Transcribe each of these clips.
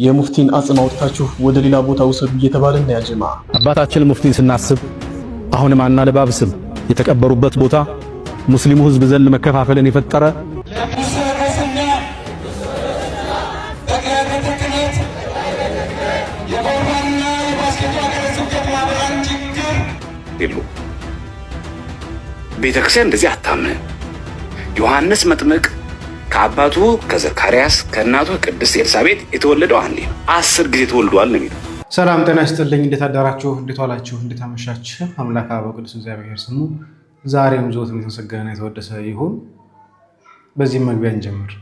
የሙፍቲን አጽም አውጥታችሁ ወደ ሌላ ቦታ ውሰዱ እየተባለን ነው ያጀማ። አባታችን ሙፍቲን ስናስብ አሁንም አናለባብስም። የተቀበሩበት ቦታ ሙስሊሙ ህዝብ ዘንድ መከፋፈልን የፈጠረ ቤተክርስቲያን እንደዚህ አታምነ። ዮሐንስ መጥምቅ ከአባቱ ከዘካርያስ ከእናቱ ቅድስት ኤልሳቤጥ የተወለደው አንዴ ነው። 10 ጊዜ ተወልዷል ነው የሚለው። ሰላም ጤና ይስጥልኝ። እንዴት አዳራችሁ? እንዴት ዋላችሁ? እንዴት አመሻችሁ? አምላክ አበው ቅዱስ እግዚአብሔር ስሙ ዛሬም ዘወትር የተመሰገነ የተወደሰ ይሁን። በዚህ መግቢያ እንጀምር።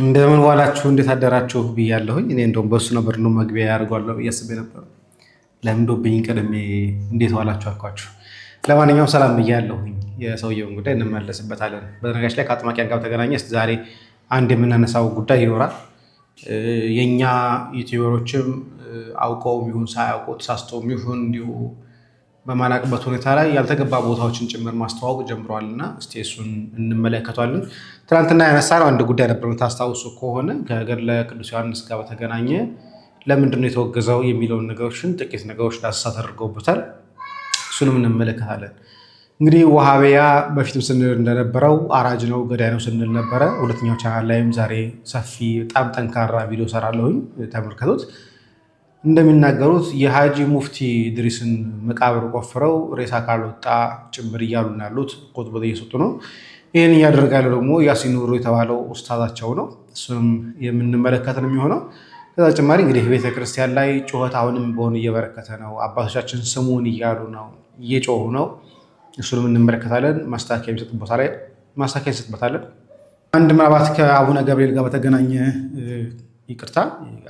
እንደምን ዋላችሁ እንዴት አደራችሁ ብያለሁኝ። እኔ እንደውም በሱ ነበር ነው መግቢያ ያደርጓለሁ እያስቤ ነበር። ለምዶብኝ ቀድሜ እንዴት ዋላችሁ አልኳችሁ። ለማንኛውም ሰላም ብያለሁኝ። የሰውየውን ጉዳይ እንመለስበታለን። በነገራችን ላይ ከአጥማቂያን ጋር ተገናኘ ዛሬ አንድ የምናነሳው ጉዳይ ይኖራል። የኛ ዩቲዩበሮችም አውቀውም ይሁን ሳያውቁ ተሳስተውም ይሁን እንዲሁ በማናቅበት ሁኔታ ላይ ያልተገባ ቦታዎችን ጭምር ማስተዋወቅ ጀምረዋልና እስቲ እሱን እንመለከቷለን። ትናንትና ያነሳነው አንድ ጉዳይ ነበር። ታስታውሱ ከሆነ ከገድለ ቅዱስ ዮሐንስ ጋር በተገናኘ ለምንድነው የተወገዘው የሚለውን ነገሮችን ጥቂት ነገሮች ዳሰሳ ተደርገውበታል። እሱንም እንመለከታለን። እንግዲህ ወሃቢያ በፊትም ስንል እንደነበረው አራጅ ነው ገዳይ ነው ስንል ነበረ። ሁለተኛው ቻናል ላይም ዛሬ ሰፊ በጣም ጠንካራ ቪዲዮ ሰራለሁኝ፣ ተመልከቱት። እንደሚናገሩት የሃጂ ሙፍቲ ድሪስን መቃብር ቆፍረው ሬሳ ካልወጣ ጭምር እያሉ ያሉት ቁጥበት እየሰጡ ነው። ይህን እያደረጋለው ደግሞ ያሲን ኑሩ የተባለው ኡስታዛቸው ነው። እሱንም የምንመለከት ነው የሚሆነው። ከዛ ጭማሪ እንግዲህ ቤተክርስቲያን ላይ ጩኸት አሁንም በሆነ እየበረከተ ነው። አባቶቻችን ስሙን እያሉ ነው፣ እየጮሁ ነው። እሱንም እንመለከታለን። ማስተካከያ እንሰጥበታለን። አንድ ምናልባት ከአቡነ ገብርኤል ጋር በተገናኘ ይቅርታ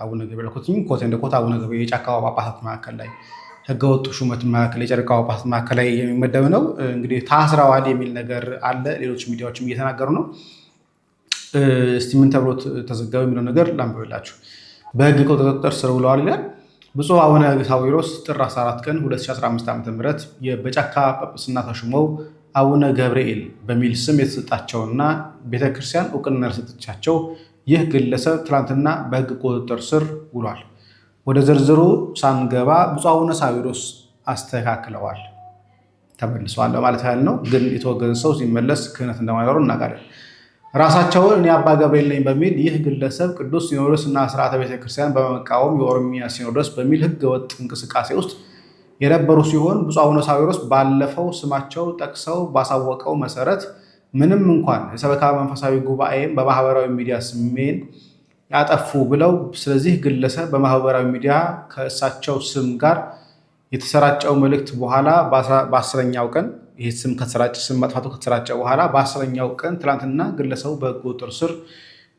አቡነ ገብርኤል ኮት እንደ ኮት አቡነ ገብርኤል የጫካው ጳጳሳት መካከል ላይ ህገወጥ ሹመት መካከል የጨረቃው ጳጳሳት መካከል ላይ የሚመደብ ነው። እንግዲህ ታስረዋል የሚል ነገር አለ። ሌሎች ሚዲያዎችም እየተናገሩ ነው። እስቲ ምን ተብሎ ተዘገበ የሚለው ነገር ላንብብላችሁ። በህግ ቁጥጥር ስር ውለዋል ይላል። ብፁዕ አቡነ ሳዊሮስ ጥር 14 ቀን 2015 ዓ.ም በጫካ ጳጳስና ተሹመው አቡነ ገብርኤል በሚል ስም የተሰጣቸውና ቤተክርስቲያን እውቅና ያልሰጠቻቸው ይህ ግለሰብ ትላንትና በህግ ቁጥጥር ስር ውሏል። ወደ ዝርዝሩ ሳንገባ ብፁዕ አቡነ ሳዊሮስ አስተካክለዋል፣ ተመልሰዋል ለማለት ያህል ነው። ግን የተወገዘ ሰው ሲመለስ ክህነት እንደማይኖሩ እናውቃለን። ራሳቸውን እኔ አባ ገብርኤል ነኝ በሚል ይህ ግለሰብ ቅዱስ ሲኖዶስ እና ስርዓተ ቤተክርስቲያን በመቃወም የኦሮሚያ ሲኖዶስ በሚል ህገወጥ እንቅስቃሴ ውስጥ የነበሩ ሲሆን ብፁዕ አቡነ ሳዊሮስ ባለፈው ስማቸው ጠቅሰው ባሳወቀው መሰረት ምንም እንኳን የሰበካ መንፈሳዊ ጉባኤም በማህበራዊ ሚዲያ ስሜን ያጠፉ ብለው ስለዚህ ግለሰብ በማህበራዊ ሚዲያ ከእሳቸው ስም ጋር የተሰራጨው መልእክት በኋላ በ10ኛው ቀን ይህ ስም መጥፋቱ ከተሰራጨ በኋላ በ10ኛው ቀን ትላንትና ግለሰቡ በህግ ቁጥጥር ስር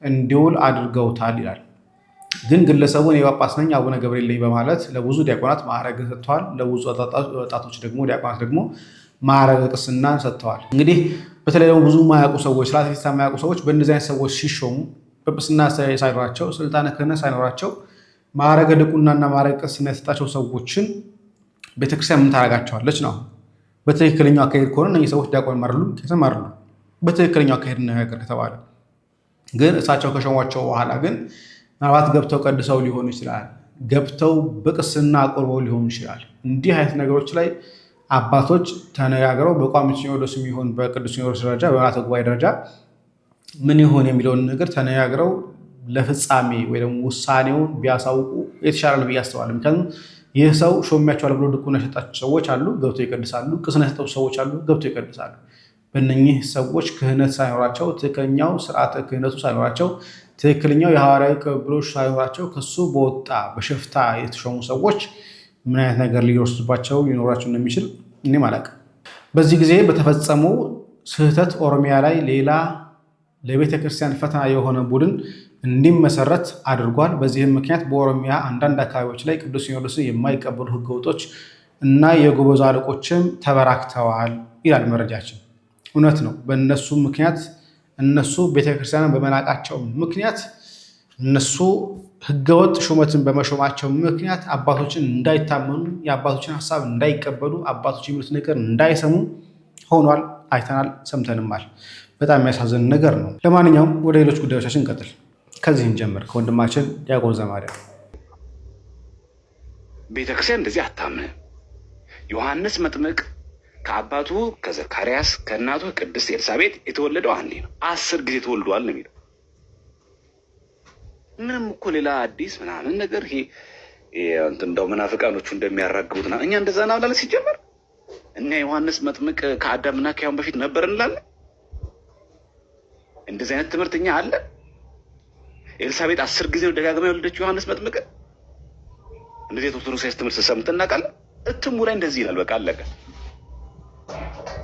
እንዲውል አድርገውታል ይላል። ግን ግለሰቡን የጳጳስ ነኝ አቡነ ገብርኤል ነኝ በማለት ለብዙ ዲያቆናት ማዕረግ ሰጥተዋል። ለብዙ ወጣቶች ደግሞ ዲያቆናት ደግሞ ማዕረገ ቅስናን ሰጥተዋል። እንግዲህ በተለይ ደግሞ ብዙ ማያውቁ ሰዎች ስርዓተ ቤተክርስቲያን የማያውቁ ሰዎች በእነዚህ አይነት ሰዎች ሲሾሙ ጵጵስና ሳይኖራቸው ስልጣነ ክህነት ሳይኖራቸው ማዕረገ ድቁናና ማዕረገ ቅስና የሰጣቸው ሰዎችን ቤተክርስቲያን ምን ታደርጋቸዋለች ነው? በትክክለኛው አካሄድ ከሆነ እነዚህ ሰዎች ዲያቆን ማርሉም ቄስም ማርሉም በትክክለኛው አካሄድ ነገር ከተባለ ግን እሳቸው ከሾሟቸው በኋላ ግን ምናልባት ገብተው ቀድሰው ሊሆን ይችላል፣ ገብተው በቅስና አቁርበው ሊሆን ይችላል። እንዲህ አይነት ነገሮች ላይ አባቶች ተነጋግረው በቋሚ ሲኖዶስ የሚሆን በቅዱስ ሲኖዶስ ደረጃ በምልዓተ ጉባኤ ደረጃ ምን ይሆን የሚለውን ነገር ተነጋግረው ለፍጻሜ ወይ ደግሞ ውሳኔውን ቢያሳውቁ የተሻለ ነው ብዬ አስባለሁ። ምክንያቱም ይህ ሰው ሾሚያቸዋል ብሎ ድቁና የሰጣቸው ሰዎች አሉ፣ ገብተው ይቀድሳሉ። ቅስና የሰጣቸው ሰዎች አሉ፣ ገብተው ይቀድሳሉ። በእነኚህ ሰዎች ክህነት ሳይኖራቸው ትክክለኛው ስርዓተ ክህነቱ ሳይኖራቸው ትክክለኛው የሐዋርያዊ ቅብብሎች ሳይኖራቸው ከሱ በወጣ በሽፍታ የተሾሙ ሰዎች ምን አይነት ነገር ሊወርስባቸው ሊኖራቸው እንደሚችል እኔም አላውቅም። በዚህ ጊዜ በተፈጸመው ስህተት ኦሮሚያ ላይ ሌላ ለቤተ ክርስቲያን ፈተና የሆነ ቡድን እንዲመሰረት አድርጓል። በዚህም ምክንያት በኦሮሚያ አንዳንድ አካባቢዎች ላይ ቅዱስ ሲኖዶስን የማይቀበሉ ህገወጦች እና የጎበዝ አለቆችም ተበራክተዋል ይላል መረጃችን። እውነት ነው። በእነሱ ምክንያት እነሱ ቤተክርስቲያንን በመናቃቸው ምክንያት እነሱ ህገወጥ ሹመትን በመሾማቸው ምክንያት አባቶችን እንዳይታመኑ፣ የአባቶችን ሀሳብ እንዳይቀበሉ፣ አባቶች የሚሉት ነገር እንዳይሰሙ ሆኗል። አይተናል፣ ሰምተንማል። በጣም የሚያሳዝን ነገር ነው። ለማንኛውም ወደ ሌሎች ጉዳዮቻችን እንቀጥል። ከዚህም ጀምር ከወንድማችን ዲያቆን ዘማርያም። ቤተክርስቲያን እንደዚህ አታምንም። ዮሐንስ መጥምቅ ከአባቱ ከዘካርያስ ከእናቱ ቅድስት ኤልሳቤጥ የተወለደው አንዴ ነው። 10 ጊዜ ተወልዷል ነው የሚለው። ምንም እኮ ሌላ አዲስ ምናምን ነገር ይሄ እንደው መናፍቃኖቹ እንደሚያራግቡት እኛ እንደዛ ነው ብለን ሲጀመር እኛ ዮሐንስ መጥምቅ ከአዳምና ከሔዋን በፊት ነበር እንላለን። እንደዚህ አይነት ትምህርት እኛ አለ። ኤልሳቤጥ 10 ጊዜ ነው ደጋግማ የወለደችው ዮሐንስ መጥምቅ። እንደዚህ የኦርቶዶክስ ትምህርት ሰምተን እናውቃለን። እትሙ ላይ እንደዚህ ይላል። በቃ አለቀ።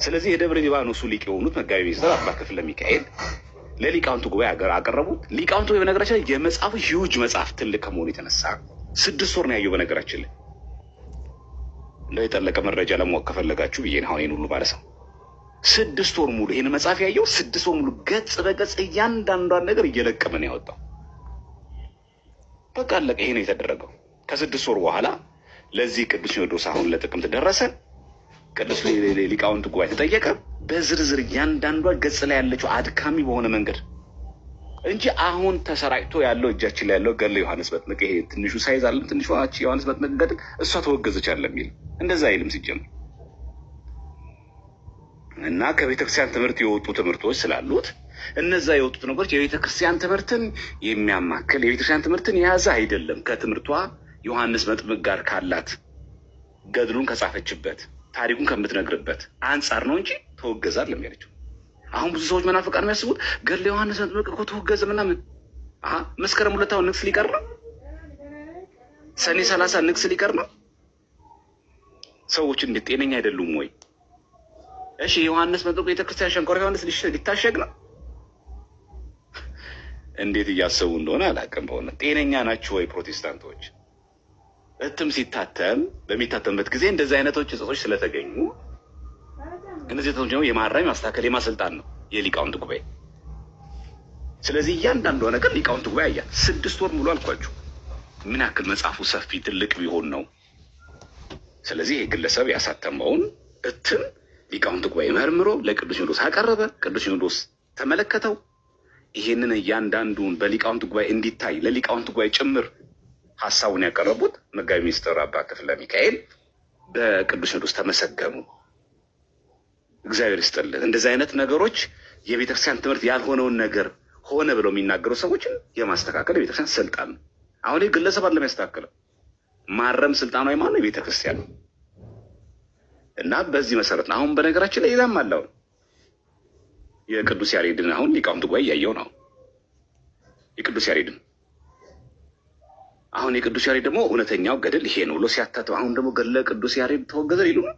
ስለዚህ የደብረ ሊባኖሱ ሊቅ የሆኑት መጋቢ ሚኒስትር አባ ክፍለ ሚካኤል ለሊቃውንቱ ጉባኤ አቀረቡት። ሊቃውንቱ በነገራችን ላይ የመጽሐፉ ሂውጅ መጽሐፍ ትልቅ ከመሆኑ የተነሳ 6 ወር ነው ያየው። በነገራችን ላይ እንደው የጠለቀ መረጃ ለማወቅ ከፈለጋችሁ ብዬ ነው ይሄን ሁሉ ማለት ነው። 6 ወር ሙሉ ይሄን መጽሐፍ ያየው 6 ወር ሙሉ ገጽ በገጽ እያንዳንዷን ነገር እየለቀመ ነው ያወጣው። በቃ አለቀ። ይሄ ነው የተደረገው። ከ6 ወር በኋላ ለዚህ ቅዱስ ሲኖዶስ አሁን ለጥቅምት ደረሰ። ቅዱስ ሊቃውንቱ ጉባኤ ተጠየቀ። በዝርዝር እያንዳንዷ ገጽ ላይ ያለችው አድካሚ በሆነ መንገድ እንጂ አሁን ተሰራጭቶ ያለው እጃችን ላይ ያለው ገድለ ዮሐንስ መጥምቅ ይሄ ትንሹ ሳይዝ አለ ትንሹ ዮሐንስ መጥምቅ ገድል እሷ ተወገዘች አለ የሚል እንደዛ አይልም ሲጀምር። እና ከቤተክርስቲያን ትምህርት የወጡ ትምህርቶች ስላሉት እነዛ የወጡት ነገሮች የቤተክርስቲያን ትምህርትን የሚያማክል የቤተክርስቲያን ትምህርትን የያዘ አይደለም። ከትምህርቷ ዮሐንስ መጥምቅ ጋር ካላት ገድሉን ከጻፈችበት ታሪኩን ከምትነግርበት አንጻር ነው እንጂ ተወገዘ አይደለም ያለችው። አሁን ብዙ ሰዎች መናፍቃን የሚያስቡት ገድለ ዮሐንስ መጥምቅ እኮ ተወገዘ ምናምን። መስከረም 2 አሁን ንግስ ሊቀር ነው። ሰኔ 30 ንግስ ሊቀር ነው። ሰዎች እንዴት ጤነኛ አይደሉም ወይ? እሺ ዮሐንስ መጥምቅ ቤተክርስቲያን ሸንኮራ ዮሐንስ ሊታሸግ ነው። እንዴት እያሰቡ እንደሆነ አላውቅም። በእውነት ጤነኛ ናቸው ወይ ፕሮቴስታንቶች? እትም ሲታተም በሚታተምበት ጊዜ እንደዚህ አይነቶች ጽሑፎች ስለተገኙ እነዚህ ጽሑፎች ደግሞ የማረም ማስተካከል የማሰልጣን ነው የሊቃውንት ጉባኤ። ስለዚህ እያንዳንዱ ነገር ሊቃውንት ጉባኤ አያት። 6 ወር ሙሉ አልኳችሁ ምን ያክል መጽሐፉ ሰፊ ትልቅ ቢሆን ነው። ስለዚህ የግለሰብ ያሳተመውን እትም ሊቃውንት ጉባኤ መርምሮ ለቅዱስ ሲኖዶስ አቀረበ። ቅዱስ ሲኖዶስ ተመለከተው። ይሄንን እያንዳንዱን በሊቃውንት ጉባኤ እንዲታይ ለሊቃውንት ጉባኤ ጭምር ሀሳቡን ያቀረቡት መጋቢ ሚኒስትር አባ ክፍለ ሚካኤል በቅዱስ ሲኖዶስ ተመሰገኑ። እግዚአብሔር ይስጥልን። እንደዚህ አይነት ነገሮች የቤተክርስቲያን ትምህርት ያልሆነውን ነገር ሆነ ብለው የሚናገሩ ሰዎችን የማስተካከል የቤተክርስቲያን ስልጣን ነው። አሁን ይህ ግለሰብ አለ የሚያስተካክለው ማረም ስልጣኗ የማን ነው? የቤተክርስቲያን ነው። እና በዚህ መሰረት ነው አሁን በነገራችን ላይ ሌላም አለው የቅዱስ ያሬድን አሁን ሊቃውንት ጉባኤ እያየው ነው። የቅዱስ ያሬድን አሁን የቅዱስ ያሬድ ደግሞ እውነተኛው ገድል ይሄ ነው ብሎ ሲያታተው አሁን ደግሞ ገድለ ቅዱስ ያሬድ ተወገዘ ይሉ ነው።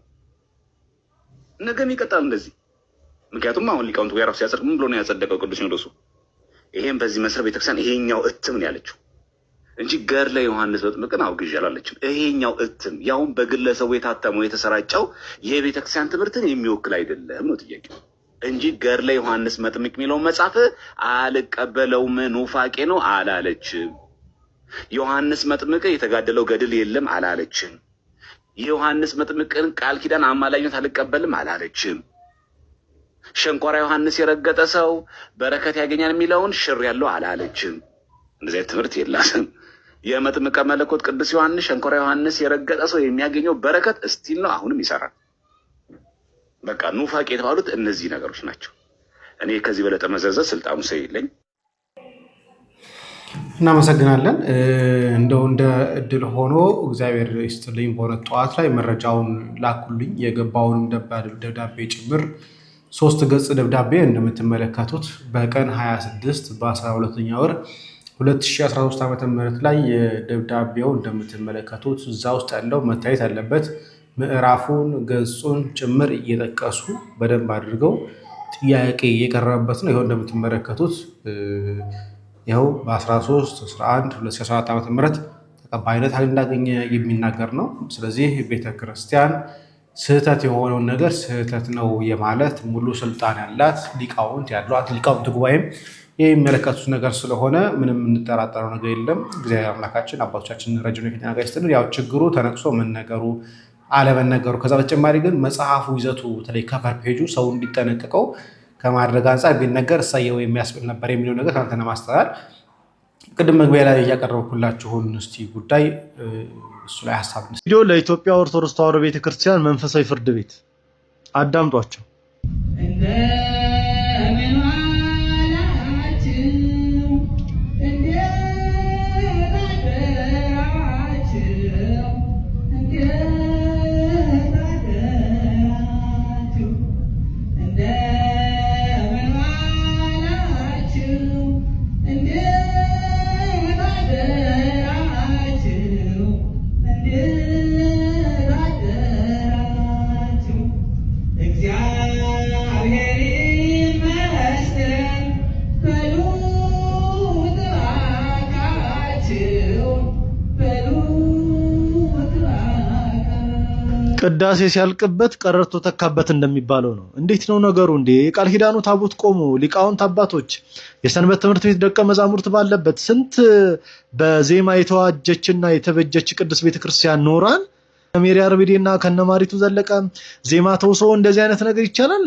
ነገም ይቀጥላል እንደዚህ። ምክንያቱም አሁን ሊቃውንቱ ጋር ሲያጸድቅ ምን ብሎ ነው ያጸደቀው ቅዱስ ሲኖዶሱ? ይሄን በዚህ መሰረት ቤተክርስቲያን ይሄኛው እትም ነው ያለችው እንጂ ገድለ ዮሐንስ መጥምቅን አውግዤ አላለችም። ይሄኛው እትም ያውን በግለሰቡ የታተመው የተሰራጨው የቤተክርስቲያን ትምህርትን የሚወክል አይደለም ነው ጥያቄው እንጂ ገድለ ዮሐንስ መጥምቅ የሚለውን መጽሐፍ አልቀበለውም ኑፋቄ ነው አላለችም። ዮሐንስ መጥምቅ የተጋደለው ገድል የለም አላለችም። የዮሐንስ መጥምቅን ቃል ኪዳን አማላጅነት አልቀበልም አላለችም። ሸንኮራ ዮሐንስ የረገጠ ሰው በረከት ያገኛል የሚለውን ሽር ያለው አላለችም። እንደዚህ ትምህርት የላትም። የመጥምቀ መለኮት ቅዱስ ዮሐንስ ሸንኮራ ዮሐንስ የረገጠ ሰው የሚያገኘው በረከት እስቲል ነው፣ አሁንም ይሰራል። በቃ ኑፋቄ የተባሉት እነዚህ ነገሮች ናቸው። እኔ ከዚህ በለጠ መዘርዘር ስልጣኑ ሰው የለኝ። እናመሰግናለን። እንደው እንደ እድል ሆኖ እግዚአብሔር ይስጥልኝ በሆነ ጠዋት ላይ መረጃውን ላኩልኝ የገባውን ደብዳቤ ጭምር 3 ገጽ ደብዳቤ እንደምትመለከቱት በቀን 26 በ12ኛ ወር 2013 ዓ.ም ላይ የደብዳቤው እንደምትመለከቱት እዛ ውስጥ ያለው መታየት ያለበት ምዕራፉን ገጹን ጭምር እየጠቀሱ በደንብ አድርገው ጥያቄ የቀረበበት ነው። ይኸው እንደምትመለከቱት ይኸው በ13 11 2017 ዓ.ም ተቀባይነት እንዳገኘ የሚናገር ነው። ስለዚህ ቤተክርስቲያን ስህተት የሆነውን ነገር ስህተት ነው የማለት ሙሉ ስልጣን ያላት ሊቃውንት ያሏት ሊቃውንት ጉባኤም የሚመለከቱት ነገር ስለሆነ ምንም እንጠራጠረው ነገር የለም። እግዚአብሔር አምላካችን አባቶቻችን ረጅም ከኛ ጋር ይስጥልን። ያው ችግሩ ተነቅሶ መነገሩ አለመነገሩ፣ ከዛ በተጨማሪ ግን መጽሐፉ ይዘቱ በተለይ ከቨር ፔጁ ሰው እንዲጠነቀቀው ከማድረግ አንጻር ቢነገር እሳየው የሚያስብል ነበር የሚለው ነገር ትናንትና ማስተዋል ቅድም መግቢያ ላይ እያቀረብኩላችሁን እስቲ ጉዳይ እሱ ላይ ሐሳብ ነው። ቪዲዮ ለኢትዮጵያ ኦርቶዶክስ ተዋሕዶ ቤተክርስቲያን መንፈሳዊ ፍርድ ቤት አዳምጧቸው። ቅዳሴ ሲያልቅበት ቀረርቶ ተካበት እንደሚባለው ነው። እንዴት ነው ነገሩ እንዴ? የቃል ኪዳኑ ታቦት ቆሞ ሊቃውንት አባቶች የሰንበት ትምህርት ቤት ደቀ መዛሙርት ባለበት ስንት በዜማ የተዋጀችና የተበጀች ቅድስት ቤተክርስቲያን ኖራን ከሜሪ አርቢዴና ከነማሪቱ ዘለቀ ዜማ ተውሶ እንደዚህ አይነት ነገር ይቻላል?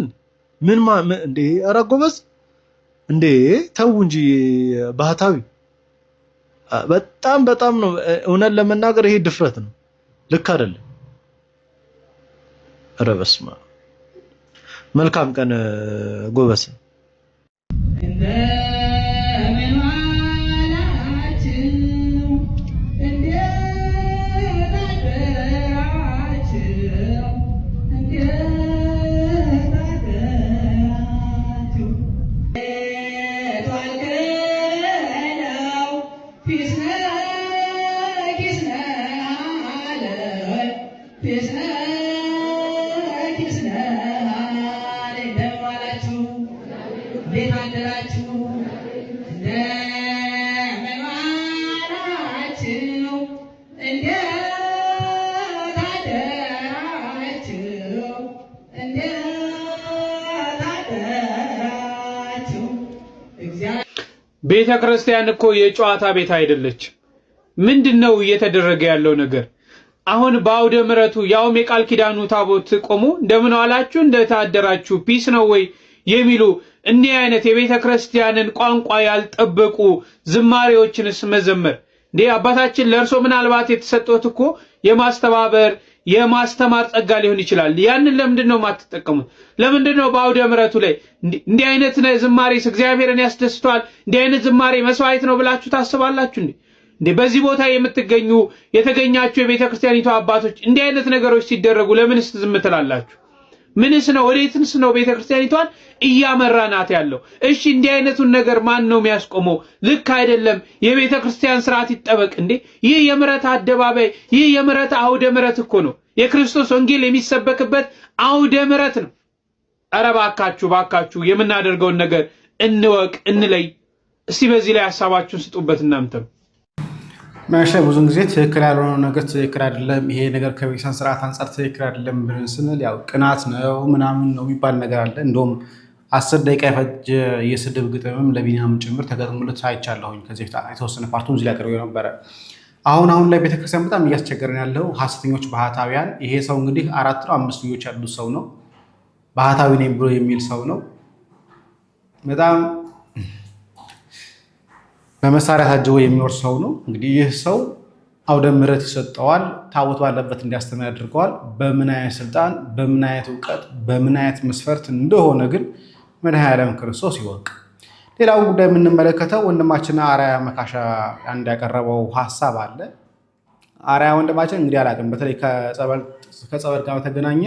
ምን እንዴ? ኧረ ጎበዝ እንዴ ተው እንጂ ባህታዊ። በጣም ነው እውነት ለመናገር ይሄ ድፍረት ነው፣ ልክ አይደለም። ኧረ በስመ አብ። መልካም ቀን ጎበስ። ቤተ ክርስቲያን እኮ የጨዋታ ቤት አይደለች። ምንድነው እየተደረገ ያለው ነገር? አሁን በአውደ ምሕረቱ ያውም የቃል ኪዳኑ ታቦት ቆሞ እንደምን ዋላችሁ እንደታደራችሁ ፒስ ነው ወይ የሚሉ እኒህ አይነት የቤተ ክርስቲያንን ቋንቋ ያልጠበቁ ዝማሬዎችንስ መዘመር እንዴ? አባታችን ለእርሶ ምናልባት የተሰጠውት እኮ የማስተባበር የማስተማር ጸጋ ሊሆን ይችላል። ያንን ለምንድነው ማትጠቀሙት? ለምንድነው በአውደ ምሕረቱ ላይ እንዲህ አይነት ዝማሬስ እግዚአብሔርን ያስደስተዋል? እንዲህ አይነት ዝማሬ መስዋዕት ነው ብላችሁ ታስባላችሁ እንዴ? በዚህ ቦታ የምትገኙ የተገኛችሁ የቤተ ክርስቲያኒቱ አባቶች እንዲህ አይነት ነገሮች ሲደረጉ ለምንስ ዝም ትላላችሁ? ምንስ ነው ወዴትስ ነው ቤተ ክርስቲያኒቷን እያመራናት ያለው? እሺ እንዲህ አይነቱን ነገር ማን ነው የሚያስቆመው? ልክ አይደለም። የቤተ ክርስቲያን ስርዓት ይጠበቅ እንዴ! ይህ የምሕረት አደባባይ፣ ይህ የምሕረት አውደ ምሕረት እኮ ነው። የክርስቶስ ወንጌል የሚሰበክበት አውደ ምሕረት ነው። ኧረ ባካችሁ የምናደርገውን ነገር እንወቅ፣ እንለይ። እስቲ በዚህ ላይ ሐሳባችሁን ስጡበት እናንተም። ማሻ ብዙን ጊዜ ትክክል ያልሆነው ነገር ትክክል አይደለም፣ ይሄ ነገር ከቤተክርስቲያን ስርዓት አንጻር ትክክል አይደለም ብለን ስንል ያው ቅናት ነው ምናምን ነው የሚባል ነገር አለ። እንደውም 10 ደቂቃ የፈጀ የስድብ ግጥምም ለቢኒያም ጭምር ተገጥሞለት አይቻለሁኝ። ከዚህ የተወሰነ ፓርቱን እዚህ ላይ አቅርቤ ነበረ። አሁን ላይ ቤተክርስቲያን በጣም እያስቸገረን ያለው ሐሰተኞች ባህታውያን። ይሄ ሰው እንግዲህ 4 ነው 5 ልጆች ያሉት ሰው ነው። ባህታዊ ነኝ ብሎ የሚል ሰው ነው። በጣም በመሳሪያ ታጅቦ የሚኖር ሰው ነው። እንግዲህ ይህ ሰው አውደ ምሕረት ይሰጠዋል፣ ታቦት ባለበት እንዲያስተምር ያደርገዋል። በምን አይነት ስልጣን፣ በምን አይነት እውቀት፣ በምን አይነት መስፈርት እንደሆነ ግን መድኃኔዓለም ክርስቶስ ይወቅ። ሌላው ጉዳይ የምንመለከተው ወንድማችን አርአያ መካሻ አንድ ያቀረበው ሐሳብ አለ። አርአያ ወንድማችን እንግዲህ አላውቅም፣ በተለይ ከጸበል ጋር በተገናኘ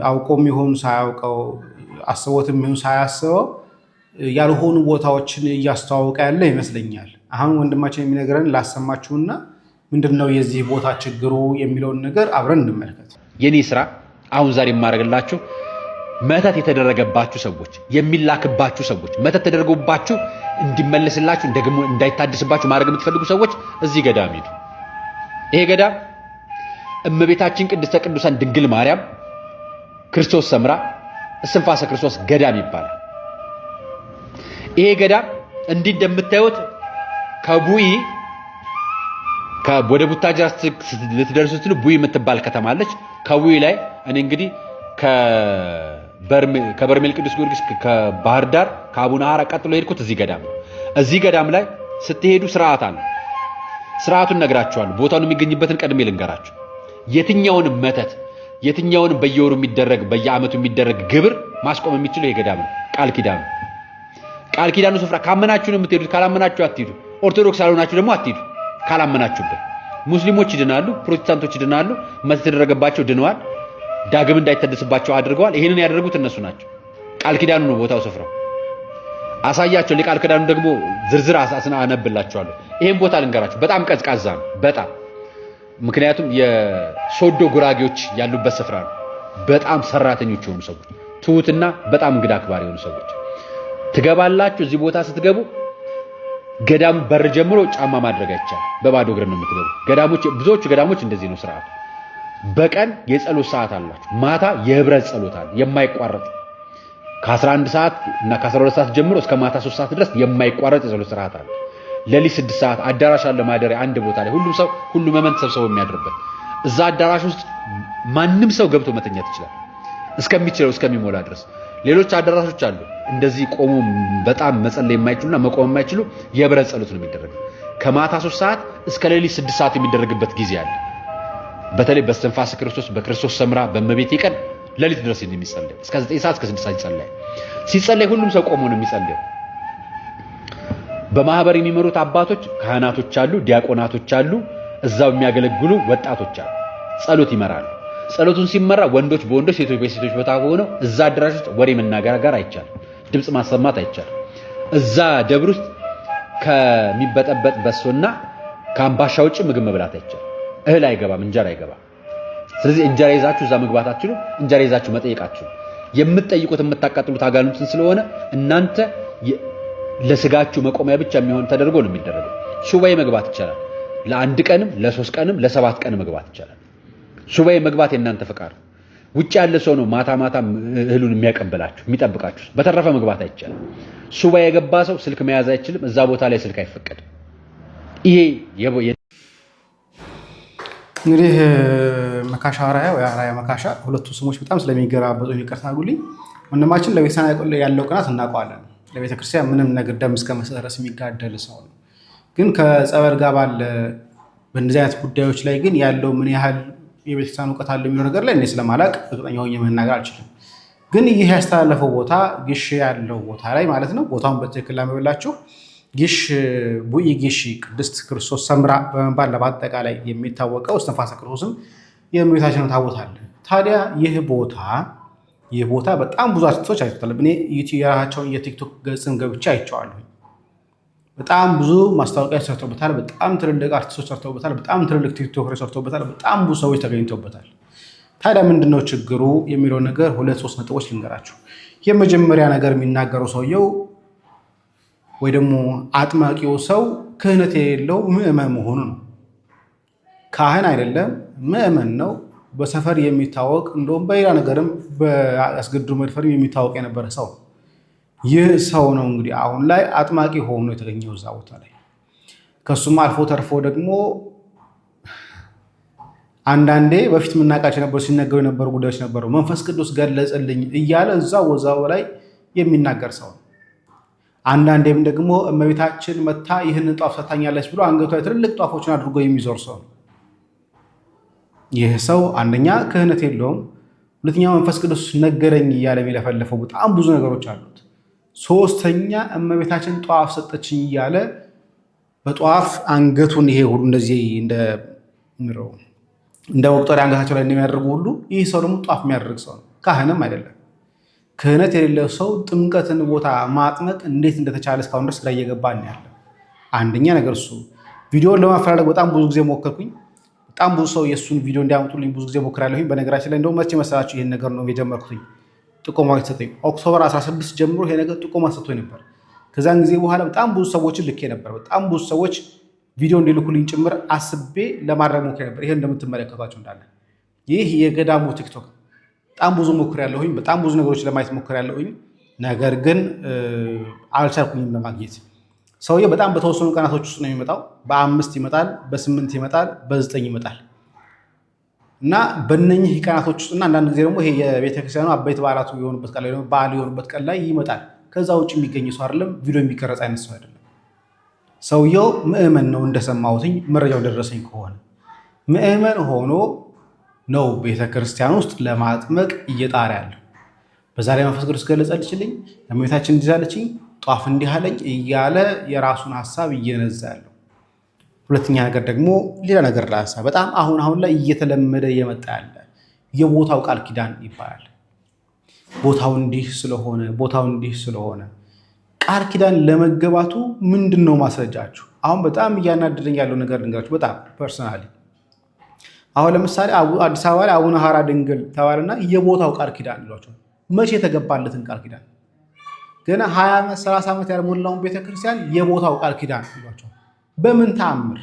አውቆም ይሁን ሳያውቀው አስቦትም ይሁን ሳያስበው ያልሆኑ ቦታዎችን እያስተዋወቀ ያለ ይመስለኛል። አሁን ወንድማችን የሚነግረን ላሰማችሁና ምንድነው የዚህ ቦታ ችግሩ የሚለውን ነገር አብረን እንመልከት። የኔ ስራ አሁን ዛሬ የማደርግላችሁ መተት የተደረገባችሁ ሰዎች፣ የሚላክባችሁ ሰዎች፣ መተት ተደርጎባችሁ እንዲመለስላችሁ ደግሞ እንዳይታደስባችሁ ማድረግ የምትፈልጉ ሰዎች እዚህ ገዳም ሂዱ። ይሄ ገዳም እመቤታችን ቅድስተ ቅዱሳን ድንግል ማርያም ክርስቶስ ሰምራ እስትንፋሰ ክርስቶስ ገዳም ይባላል። ይሄ ገዳም እንዲህ እንደምታዩት ከቡኢ ወደ ቡታጅራ ልትደርሱ ስትሉ ቡኢ የምትባል ከተማ አለች። ከቡኢ ላይ እኔ እንግዲህ ከበርሜል ቅዱስ ጊዮርጊስ ከባህር ዳር ከአቡነ ሐራ ቀጥሎ ሄድኩት እዚህ ገዳም ነው። እዚህ ገዳም ላይ ስትሄዱ ስርዓት አለ። ስርዓቱን ነግራችኋለሁ። ቦታውን የሚገኝበትን ቀድሜ ልንገራችሁ። የትኛውንም መተት የትኛውንም በየወሩ የሚደረግ በየዓመቱ የሚደረግ ግብር ማስቆም የሚችለው ይሄ ገዳም ነው። ቃል ኪዳኑ ስፍራ ካመናችሁ ነው የምትሄዱት። ካላመናችሁ አትሄዱ። ኦርቶዶክስ ያልሆናችሁ ደግሞ አትሄዱ። ካላመናችሁበት ሙስሊሞች ይድናሉ፣ ፕሮቴስታንቶች ይድናሉ። መተት የተደረገባቸው ድነዋል፣ ዳግም እንዳይታደስባቸው አድርገዋል። ይሄንን ያደረጉት እነሱ ናቸው። ቃል ኪዳኑ ነው ቦታው ስፍራው። አሳያቸው። ለቃል ኪዳኑ ደግሞ ዝርዝር አነብላችኋለሁ። ይሄን ቦታ ልንገራችሁ። በጣም ቀዝቃዛ ነው፣ በጣም ምክንያቱም የሶዶ ጉራጌዎች ያሉበት ስፍራ ነው። በጣም ሰራተኞች የሆኑ ሰዎች፣ ትሁትና በጣም እንግዳ አክባሪ የሆኑ ሰዎች ትገባላችሁ። እዚህ ቦታ ስትገቡ ገዳሙ በር ጀምሮ ጫማ ማድረግ አይቻልም። በባዶ እግር ነው የምትገቡ። ብዙዎቹ ገዳሞች እንደዚህ ነው ስርዓቱ። በቀን የጸሎት ሰዓት አላችሁ። ማታ የህብረት ጸሎት አለ የማይቋረጥ ከ11 ሰዓት እና ከ12 ሰዓት ጀምሮ እስከ ማታ 3 ሰዓት ድረስ የማይቋረጥ የጸሎት ስርዓት አለ። ሌሊት 6 ሰዓት አዳራሽ አለ ማደሪያ አንድ ቦታ ላይ ሁሉም መመን ተሰብስበው የሚያድርበት። እዛ አዳራሽ ውስጥ ማንም ሰው ገብቶ መተኛት ይችላል እስከሚሞላ ድረስ። ሌሎች አዳራሾች አሉ እንደዚህ ቆሞ በጣም መጸለይ የማይችሉና መቆም የማይችሉ የህብረት ጸሎት ነው የሚደረገው። ከማታ 3 ሰዓት እስከ ሌሊት 6 ሰዓት የሚደረግበት ጊዜ አለ። በተለይ በእስትንፋሰ ክርስቶስ በክርስቶስ ሰምራ በእመቤቴ ቀን ሌሊት ድረስ የሚጸለይ እስከ 9 ሰዓት እስከ 6 ሰዓት ይጸለያል። ሲጸለይ ሁሉም ሰው ቆሞ ነው የሚጸለየው። በማህበር የሚመሩት አባቶች ካህናቶች አሉ፣ ዲያቆናቶች አሉ፣ እዛው የሚያገለግሉ ወጣቶች አሉ። ጸሎት ይመራሉ። ጸሎቱን ሲመራ ወንዶች በወንዶች ሴቶች በሴቶች ቦታ ሆነው እዛ አዳራሽ ውስጥ ወሬ መናገር አይቻልም። ድምጽ ማሰማት አይቻልም። እዛ ደብር ውስጥ ከሚበጠበጥ በሶና ከአምባሻ ውጭ ምግብ መብላት አይቻልም። እህል አይገባም፣ እንጀራ አይገባም። ስለዚህ እንጀራ ይዛችሁ እዛ መግባት አትችሉም። እንጀራ ይዛችሁ መጠየቅ አትችሉም። የምትጠይቁት የምታቃጥሉት አጋንንትን ስለሆነ እናንተ ለስጋችሁ መቆሚያ ብቻ የሚሆን ተደርጎ ነው የሚደረገው። ሱባኤ መግባት ይቻላል። ለአንድ ቀንም ለ3 ቀንም ለ7 ቀንም መግባት ይቻላል። ሱባኤ መግባት የእናንተ ፈቃድ። ውጭ ያለ ሰው ነው ማታ እህሉን የሚያቀበላችሁ የሚጠብቃችሁ። በተረፈ መግባት አይቻልም። ሱባኤ የገባ ሰው ስልክ መያዝ አይችልም። እዛ ቦታ ላይ ስልክ አይፈቀድም። ይሄ እንግዲህ መካሻ አራያ መካሻ ሁለቱ ስሞች በጣም ስለሚገራበጡ ይቅርታ አድርጉልኝ። ወንድማችን ለቤተክርስቲያን ያለው ቅናት እናውቀዋለን። ለቤተክርስቲያን ምንም ነገር ደም እስከ መስጠት የሚጋደል ሰው ነው። ግን ከጸበል ጋር ባለ በእንደዚህ አይነት ጉዳዮች ላይ ግን ያለው ምን ያህል የቤተክርስቲያን እውቀት አለ የሚለው ነገር ላይ እኔ ስለማላቅ እርግጠኛ ሆኜ መናገር አልችልም። ግን ይህ ያስተላለፈው ቦታ ግሽ ያለው ቦታ ላይ ማለት ነው። ቦታውን በትክክል ላመብላችሁ ግሽ ቡኢ ግሽ ቅድስት ክርስቶስ ሰምራ በመባል በአጠቃላይ የሚታወቀው እስትንፋሰ ክርስቶስም የእመቤታችን ታቦት አለ። ታዲያ ይህ ቦታ በጣም ብዙ አርቲስቶች አይተውታል። እኔ የራሳቸውን የቲክቶክ ገጽን ገብቼ አይቼዋለሁ። በጣም ብዙ ማስታወቂያዎች ሰርተውበታል። በጣም ትልልቅ አርቲስቶች ሰርተውበታል። በጣም ትልልቅ ቲክቶከሮች ሰርተውበታል። በጣም ብዙ ሰዎች ተገኝተውበታል። ታዲያ ምንድነው ችግሩ የሚለው ነገር 2-3 ነጥቦች ልንገራችሁ። የመጀመሪያ ነገር የሚናገረው ሰውየው ወይ ደግሞ አጥማቂው ሰው ክህነት የሌለው ምዕመን መሆኑ ነው። ካህን አይደለም፣ ምዕመን ነው። በሰፈር የሚታወቅ እንደውም በሌላ ነገርም በአስገድዶ መድፈር የሚታወቅ የነበረ ሰው። ይህ ሰው ነው እንግዲህ አሁን ላይ አጥማቂ ሆኖ የተገኘው እዛ ቦታ ላይ። ከሱም አልፎ ተርፎ ደግሞ አንዳንዴ በፊት የምናውቃቸው የነበሩ ሲነገሩ የነበሩ ጉዳዮች ነበሩ። መንፈስ ቅዱስ ገለጸልኝ እያለ እዛው ላይ የሚናገር ሰው ነው። አንዳንዴም ደግሞ እመቤታችን መታ ይህንን ጧፍ ሰታኛለች ብሎ አንገቷ ትልልቅ ጧፎችን አድርጎ የሚዞር ሰው ነው። ይህ ሰው አንደኛ ክህነት የለውም፣ ሁለተኛ መንፈስ ቅዱስ ነገረኝ እያለ የሚለፈልፈው በጣም ብዙ ነገሮች አሉት። ሶስተኛ እመቤታችን ጧፍ ሰጠችኝ እያለ በጧፍ አንገቱን ይሄ ሁሉ እንደዚህ እንደ መቁጠሪያ አንገታቸው ላይ እንደሚያደርጉ ሁሉ ይህ ሰው ደግሞ ጧፍ የሚያደርግ ሰው ነው። ካህንም አይደለም። ክህነት የሌለው ሰው ጥምቀትን ቦታ ማጥመቅ እንዴት እንደተቻለ እስካሁን ድረስ ግራ እየገባን ያለ። አንደኛ ነገር እሱ ቪዲዮን ለማፈላለግ በጣም ብዙ ጊዜ ሞከርኩኝ። በጣም ብዙ ሰው የእሱን ቪዲዮ እንዲያመጡልኝ ብዙ ጊዜ ሞክራለሁኝ። በነገራችን ላይ እንደውም መቼ መሰላችሁ ይህን ነገር ነው የጀመርኩትኝ ጥቆማዎች ሰጠኝ። ኦክቶበር 16 ጀምሮ ይሄ ነገር ጥቆማ ሰጥቶኝ ነበር። ከዛን ጊዜ በኋላ በጣም ብዙ ሰዎችን ልኬ ነበር። በጣም ብዙ ሰዎች ቪዲዮ እንዲልኩልኝ ጭምር አስቤ ለማድረግ ሞክሬ ነበር። ይሄ እንደምትመለከቷቸው እንዳለ ይህ የገዳሙ ቲክቶክ በጣም ብዙ ሞክሬያለሁኝ። በጣም ብዙ ነገሮች ለማየት ሞክሬያለሁኝ። ነገር ግን አልቻልኩኝም ለማግኘት። ሰውዬው በጣም በተወሰኑ ቀናቶች ውስጥ ነው የሚመጣው። በ5 ይመጣል፣ በ8 ይመጣል፣ በ9 ይመጣል እና በእነኚህ ቀናቶች ውስጥ እና አንዳንድ ጊዜ ደግሞ ይሄ የቤተክርስቲያኑ አበይት በዓላቱ የሆኑበት ቀን ላይ በዓል የሆኑበት ቀን ላይ ይመጣል። ከዛ ውጭ የሚገኝ ሰው አይደለም። ቪዲዮ የሚቀረጽ አይነት ሰው አይደለም። ሰውየው ምዕመን ነው እንደሰማሁትኝ፣ መረጃው ደረሰኝ ከሆነ ምዕመን ሆኖ ነው ቤተክርስቲያን ውስጥ ለማጥመቅ እየጣረ ያለው። በዛ ላይ መንፈስ ቅዱስ ገለጸልችልኝ፣ እመቤታችን እንዲህ አለችኝ፣ ጧፍ እንዲህ አለኝ እያለ የራሱን ሀሳብ እየነዛ ያለው። ሁለተኛ ነገር ደግሞ ሌላ ነገር ላንሳ። በጣም አሁን ላይ እየተለመደ የመጣ ያለ የቦታው ቃል ኪዳን ይባላል። ቦታው እንዲህ ስለሆነ ቃል ኪዳን ለመገባቱ ምንድን ነው ማስረጃችሁ? አሁን በጣም እያናደደኝ ያለው ነገር ልንገራችሁ። በጣም ፐርሰናሊ አሁን ለምሳሌ አዲስ አበባ ላይ አቡነ ሐራ ድንግል ተባለና የቦታው ቃል ኪዳን ይሏቸው። መቼ የተገባለትን ቃል ኪዳን ገና 20 ዓመት 30 ዓመት ያልሞላውን ቤተክርስቲያን የቦታው ቃል ኪዳን ይሏቸው። በምን ተአምር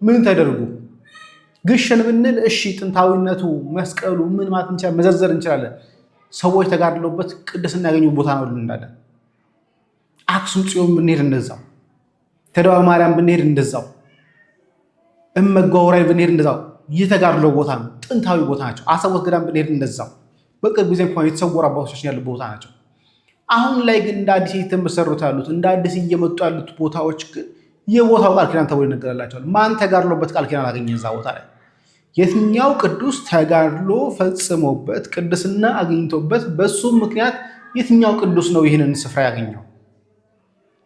ምን ተደርጎ? ግሸን ብንል እሺ ጥንታዊነቱ መስቀሉ ምን ማለት እንችላለን፣ መዘርዘር እንችላለን። ሰዎች ተጋድለውበት ቅድስና ያገኙ ቦታ ነው እንላለን። አክሱም ጽዮን ብንሄድ እንደዛው፣ ተድባበ ማርያም ብንሄድ እንደዛው፣ እመጓወራይ ብንሄድ እንደዛው የተጋድለው ቦታ ነው፣ ጥንታዊ ቦታ ናቸው። አሰቦት ገዳም ብንሄድ እንደዛው፣ በቅርብ ጊዜ እንኳን የተሰወሩ አባቶቻችን ያሉት ቦታ ናቸው። አሁን ላይ ግን እንደ አዲስ እየተመሰሩት ያሉት እንደ አዲስ እየመጡ ያሉት ቦታዎች ግን የቦታው ቃል ኪዳን ተብሎ ይነገርላቸዋል። ማን ተጋድሎበት ቃል ኪዳን አገኘ? እዛ ቦታ ላይ የትኛው ቅዱስ ተጋድሎ ፈጽሞበት ቅድስና አግኝቶበት በሱ ምክንያት የትኛው ቅዱስ ነው ይህንን ስፍራ ያገኘው?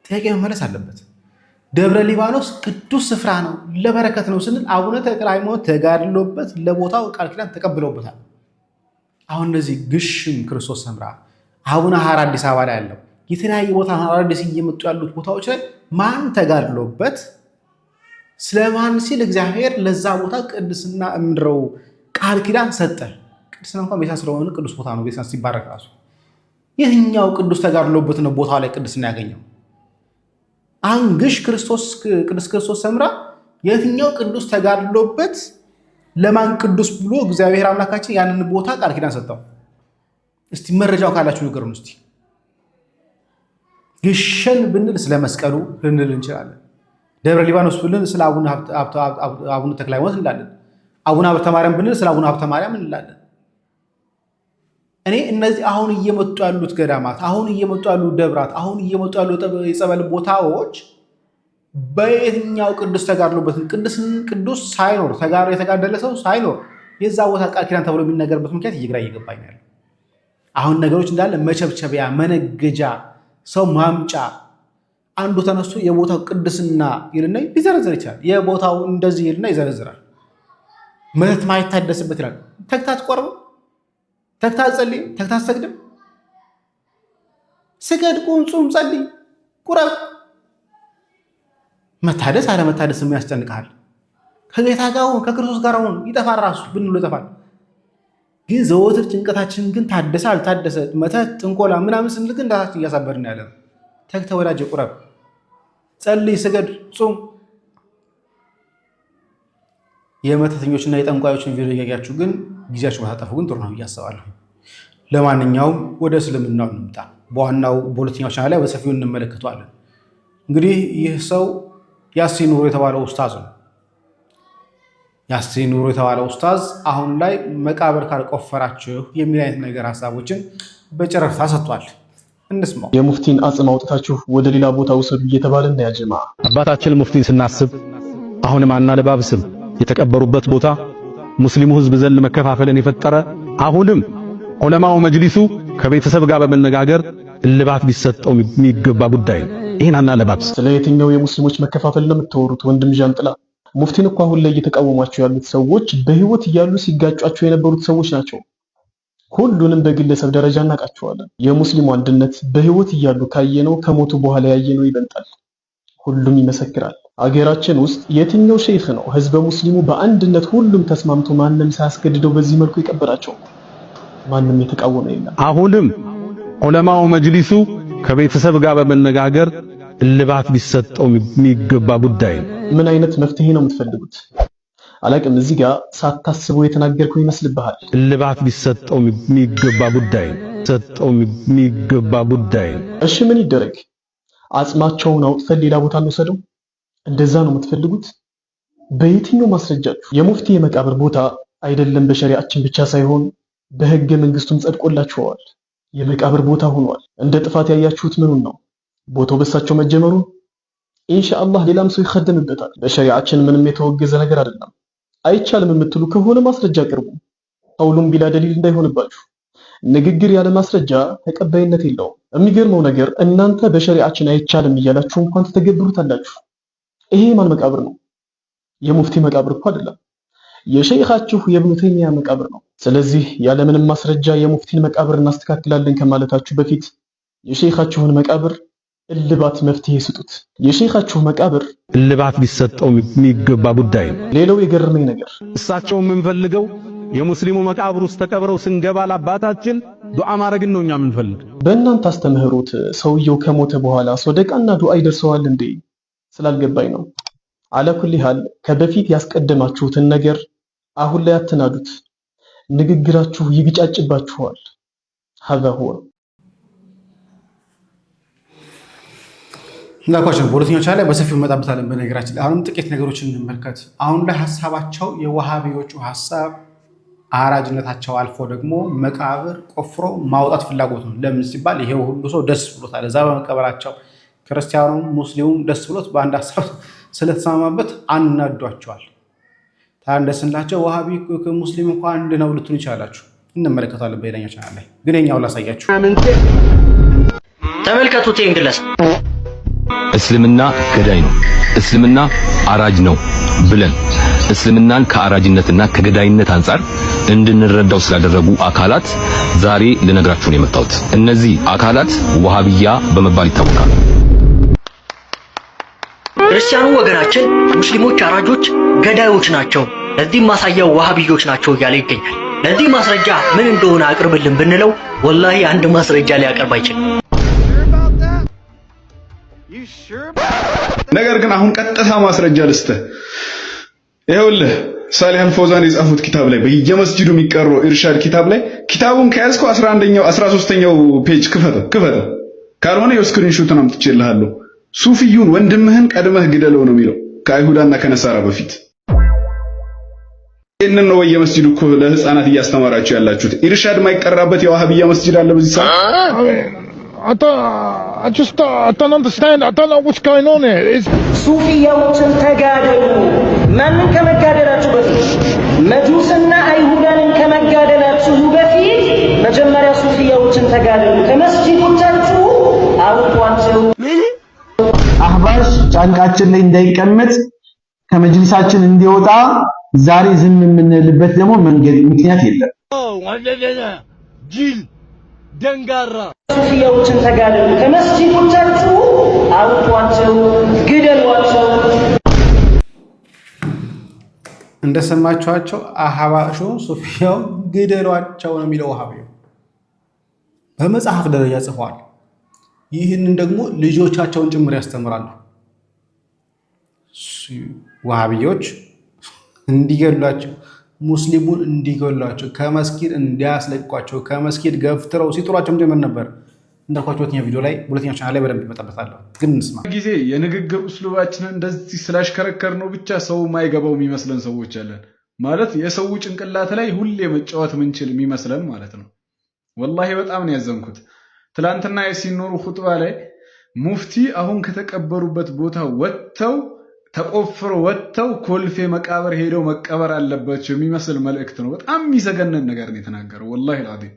ጥያቄ መመለስ አለበት። ደብረ ሊባኖስ ቅዱስ ስፍራ ነው ለበረከት ነው ስንል አቡነ ተክለ ሃይማኖት ተጋድሎበት ለቦታው ቃል ኪዳን ተቀብለውበታል። አሁን እነዚህ ግሽም ክርስቶስ ሰምራ፣ አቡነ ሐራ አዲስ አበባ ላይ ያለው የተለያየ ቦታ አዲስ እየመጡ ያሉት ቦታዎች ላይ ማን ተጋድሎበት ስለማን ሲል እግዚአብሔር ለዛ ቦታ ቅድስና እምድረው ቃል ኪዳን ሰጠ? ቅድስና እንኳን ቤታ ስለሆነ ቅዱስ ቦታ ነው። ቤታ ሲባረክ ራሱ የትኛው ቅዱስ ተጋድሎበት ነው ቦታው ላይ ቅድስና ያገኘው? አንግሽ ቅዱስ ክርስቶስ ሰምራ የትኛው ቅዱስ ተጋድሎበት ለማን ቅዱስ ብሎ እግዚአብሔር አምላካችን ያንን ቦታ ቃል ኪዳን ሰጠው? እስቲ መረጃው ካላችሁ ንገሩን። እስቲ ግሸን ብንል ስለ መስቀሉ ልንል እንችላለን። ደብረ ሊባኖስ ብንል ስለ አቡነ ተክለ ሃይማኖት እንላለን። አቡነ ሀብተ ማርያም ብንል ስለ አቡነ ሀብተ ማርያም እንላለን። እኔ እነዚህ አሁን እየመጡ ያሉት ገዳማት፣ አሁን እየመጡ ያሉ ደብራት፣ አሁን እየመጡ ያሉ የጸበል ቦታዎች በየትኛው ቅዱስ ተጋድሎበትን ቅዱስ ሳይኖር የተጋደለ ሰው ሳይኖር የዛ ቦታ ቃል ኪዳን ተብሎ የሚነገርበት ምክንያት እየግራ እየገባኛል። አሁን ነገሮች እንዳለ መቸብቸቢያ፣ መነገጃ፣ ሰው ማምጫ፣ አንዱ ተነስቶ የቦታው ቅድስና ይልና ሊዘረዝር ይችላል። የቦታው እንደዚህ ይልና ይዘረዝራል። ምሕረት ማይታደስበት ይላል። ተግታት ቆርብ፣ ተግታት ጸልይ፣ ተግታት ሰግድም፣ ስገድ፣ ቁም፣ ጹም፣ ጸልይ፣ ቁረብ። መታደስ አለመታደስ ያስጨንቃል። ከጌታ ጋር ሁን፣ ከክርስቶስ ጋር ሁን። ይጠፋል፣ ራሱ ብንሎ ይጠፋል። ግን ዘወትር ጭንቀታችን ግን ታደሰ አልታደሰ፣ መተት፣ ጥንቆላ ምናምን ስንል ግን እንዳታችን እያሳበድን ያለ ነው። ተግተ ወዳጅ ቁረብ፣ ጸልይ፣ ስገድ፣ ጹም። የመተተኞችና የጠንቋዮችን ቪዲዮ እያያችሁ ግን ጊዜያችሁ ባታጠፉ ግን ጥሩ ነው እያስባለሁ። ለማንኛውም ወደ እስልምናው እንምጣ። በሁለተኛው ቻናል ላይ በሰፊው እንመለከተዋለን። እንግዲህ ይህ ሰው ያሲን ኑሮ የተባለው ኡስታዝ ነው። ያሲን ኑሮ የተባለው ኡስታዝ አሁን ላይ መቃብር ካልቆፈራችሁ የሚል አይነት ነገር ሀሳቦችን በጨረፍታ ሰጥቷል። እንስማው። የሙፍቲን አጽም አውጥታችሁ ወደ ሌላ ቦታ ውሰዱ እየተባለ ነው ያጀማ። አባታችን ሙፍቲን ስናስብ አሁንም አናለባብስም። የተቀበሩበት ቦታ ሙስሊሙ ህዝብ ዘንድ መከፋፈልን የፈጠረ አሁንም ዑለማው መጅሊሱ ከቤተሰብ ጋር በመነጋገር እልባት ሊሰጠው የሚገባ ጉዳይ ነው። ይሄን አናለባብስ። ስለ የትኛው የሙስሊሞች መከፋፈል ነው የምትወሩት? ወንድም ጃንጥላ ሙፍቲን እኮ አሁን ላይ እየተቃወሟቸው ያሉት ሰዎች በህይወት እያሉ ሲጋጯቸው የነበሩት ሰዎች ናቸው። ሁሉንም በግለሰብ ደረጃ እናውቃቸዋለን። የሙስሊሙ አንድነት በህይወት እያሉ ካየነው ከሞቱ በኋላ ያየነው ይበልጣል። ሁሉም ይመሰክራል። አገራችን ውስጥ የትኛው ሼክ ነው ህዝበ ሙስሊሙ በአንድነት ሁሉም ተስማምቶ ማንም ሳያስገድደው በዚህ መልኩ የቀበራቸው? ማንም የተቃወመ የለም። አሁንም ዑለማው መጅሊሱ ከቤተሰብ ጋር በመነጋገር እልባት ሊሰጠው የሚገባ ጉዳይ ነው። ምን አይነት መፍትሄ ነው የምትፈልጉት? አላቅም። እዚህ ጋር ሳታስበው የተናገርከው ይመስልብሃል። እልባት ሊሰጠው የሚገባ ጉዳይ ነው። እሺ ምን ይደረግ? አጽማቸውን አውጥተን ሌላ ቦታ እንወሰደው? እንደዛ ነው የምትፈልጉት? በየትኛው ማስረጃችሁ? የሙፍቲ የመቃብር ቦታ አይደለም በሸሪዓችን ብቻ ሳይሆን በህገ መንግስቱም ጸድቆላችኋል። የመቃብር ቦታ ሆኗል። እንደ ጥፋት ያያችሁት ምኑን ነው? ቦታው በሳቸው መጀመሩን። ኢንሻአላህ ሌላም ሰው ይخدምበታል። በሸሪዓችን ምንም የተወገዘ ነገር አይደለም። አይቻልም የምትሉ ከሆነ ማስረጃ አቅርቡ። ቀውሉን ቢላ ደሊል እንዳይሆንባችሁ። ንግግር ያለ ማስረጃ ተቀባይነት የለውም። የሚገርመው ነገር እናንተ በሸሪዓችን አይቻልም እያላችሁ እንኳን ትተገብሩታላችሁ። ይሄ ማን መቃብር ነው? የሙፍቲ መቃብር እኮ አይደለም። የሸይኻችሁ የኢብኑ ተይሚያ መቃብር ነው። ስለዚህ ያለ ምንም ማስረጃ የሙፍቲን መቃብር እናስተካክላለን ከማለታችሁ በፊት የሸይኻችሁን መቃብር እልባት መፍትሄ ስጡት። የሸይኻችሁ መቃብር እልባት ሊሰጠው የሚገባ ጉዳይ ነው። ሌላው የገረመኝ ነገር እሳቸው የምንፈልገው የሙስሊሙ መቃብር ውስጥ ተቀብረው ስንገባ ለአባታችን ዱዓ ማድረግን ነው እኛ የምንፈልግ። በእናንተ አስተምህሮት ሰውየው ከሞተ በኋላ ሶደቃና ዱዓ ይደርሰዋል እንዴ? ስላልገባኝ ነው። አለኩል ሐል ከበፊት ያስቀደማችሁትን ነገር አሁን ላይ አትናዱት። ንግግራችሁ ይግጫጭባችኋል። هذا هو እንዳልኳችሁ በሁለተኛው ቻናል ላይ በሰፊው መጣበታለን። በነገራችን ላይ አሁንም ጥቂት ነገሮችን እንመልከት። አሁን ላይ ሐሳባቸው የዋሃቢዎቹ ሐሳብ አራጅነታቸው አልፎ ደግሞ መቃብር ቆፍሮ ማውጣት ፍላጎት ነው። ለምን ሲባል ይሄው ሁሉ ሰው ደስ ብሎታል እዛ በመቀበራቸው። ክርስቲያኑም ሙስሊሙም ደስ ብሎት በአንድ ሐሳብ ስለተስማማበት አናዷቸዋል። ታንደስንላቸው ዋሃቢ ሙስሊም እንኳን አንድ ነው ልትሉ ይችላላችሁ። እንመለከታለን በሌላኛው ቻናል ላይ። ግን የኛው ላሳያችሁ። ተመልከቱት። እንግለስ እስልምና ገዳይ ነው፣ እስልምና አራጅ ነው ብለን እስልምናን ከአራጅነትና ከገዳይነት አንጻር እንድንረዳው ስላደረጉ አካላት ዛሬ ልነግራችሁ ነው የመጣሁት። እነዚህ አካላት ወሃቢያ በመባል ይታወቃሉ። ክርስቲያኑ ወገናችን ሙስሊሞች አራጆች፣ ገዳዮች ናቸው፣ ለዚህ ማሳያው ወሃቢዮች ናቸው እያለ ይገኛል። ለዚህ ማስረጃ ምን እንደሆነ አቅርብልን ብንለው ወላሂ አንድ ማስረጃ ሊያቀርብ አይችልም። ነገር ግን አሁን ቀጥታ ማስረጃ ልስጥህ። ይኸውልህ ሳሊህ አልፈውዛን የጻፉት ኪታብ ላይ በየመስጂዱ የሚቀርበው ኢርሻድ ኪታብ ላይ ኪታቡን ከያዝከው 13ኛው ፔጅ ክፈተው። ካልሆነ የስክሪንሾቱን አምጥቼልሃለሁ። ሱፊዩን ወንድምህን ቀድመህ ግደለው ነው የሚለው ከአይሁዳና ከነሳራ በፊት። ይህንን ነው በየመስጂዱ እኮ ለህፃናት እያስተማራችሁ ያላችሁት። ኢርሻድ የማይቀራበት የዋሃቢያ መስጂድ አለ በዚህ ሰዓት። I don't understand. I don't know what's going on here. ሱፊያዎችን ተጋደሉ። ማንን ከመጋደላችሁ በፊት መጁስና አይሁዳንን ከመጋደላችሁ በፊት መጀመሪያ ሱፊያዎችን ተጋደሉ። ከመስጂዶቻችሁ አውጧቸው። አህባሽ ጫንቃችን ላይ እንዳይቀመጥ ከመጅሊሳችን እንዲወጣ ዛሬ ዝም የምንልበት ደግሞ ምክንያት የለም። ጅል ደንጋራ ሱፊያዎችን ተጋደሉ። ከመስጂዶቻችሁ አውጧቸው፣ ግደሏቸው። እንደሰማችኋቸው አህባሹ ሱፊያው ግደሏቸው ነው የሚለው ወሃቢው በመጽሐፍ ደረጃ ጽፏል። ይህንን ደግሞ ልጆቻቸውን ጭምር ያስተምራሉ። ወሃቢዮች እንዲገሏቸው፣ ሙስሊሙን እንዲገሏቸው፣ ከመስጊድ እንዲያስለቅቋቸው፣ ከመስጊድ ገፍትረው ሲጥሯቸውም ጭምር ነበር። እንዳልኳቸው ሁለተኛው ቻናል ላይ በደንብ ይመጣበታለሁ። ግን እንስማ። ጊዜ የንግግር ኡስሉባችንን እንደዚህ ስላሽከረከር ነው ብቻ ሰው ማይገባው የሚመስለን ሰዎች አለን። ማለት የሰው ጭንቅላት ላይ ሁሌ መጫወት ምንችል የሚመስለን ማለት ነው። ወላሂ በጣም ነው ያዘንኩት። ትላንትና የሲኖሩ ኹጥባ ላይ ሙፍቲ አሁን ከተቀበሩበት ቦታ ተቆፍረው ኮልፌ መቃብር ሄደው መቀበር አለባቸው የሚመስል መልእክት ነው። በጣም የሚዘገነን ነገር ነው የተናገረው። ወላሂ አልዓዚም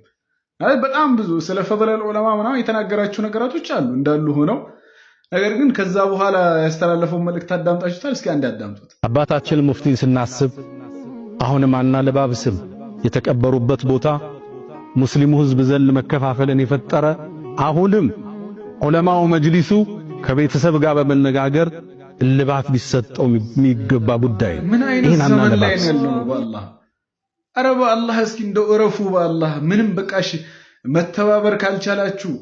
በጣም ብዙ ስለ ፈضለል ዑለማ ምናምን የተናገራቸው ነገራቶች አሉ እንዳሉ ሆነው፣ ነገር ግን ከዛ በኋላ ያስተላለፈው መልእክት አዳምጣችሁታል? እስኪ አንድ አዳምጡት። አባታችን ሙፍቲን ስናስብ አሁንም አናለባብስም። የተቀበሩበት ቦታ ሙስሊሙ ህዝብ ዘንድ መከፋፈልን የፈጠረ አሁንም ዑለማው መጅሊሱ ከቤተሰብ ጋር በመነጋገር እልባት ሊሰጠው የሚገባ ጉዳይ ነው። ምን አይነት ዘመን ላይ ነው ያለው? ኧረ በአላህ እስኪ እንደው እረፉ በአላህ። ምንም በቃሽ መተባበር ካልቻላችሁ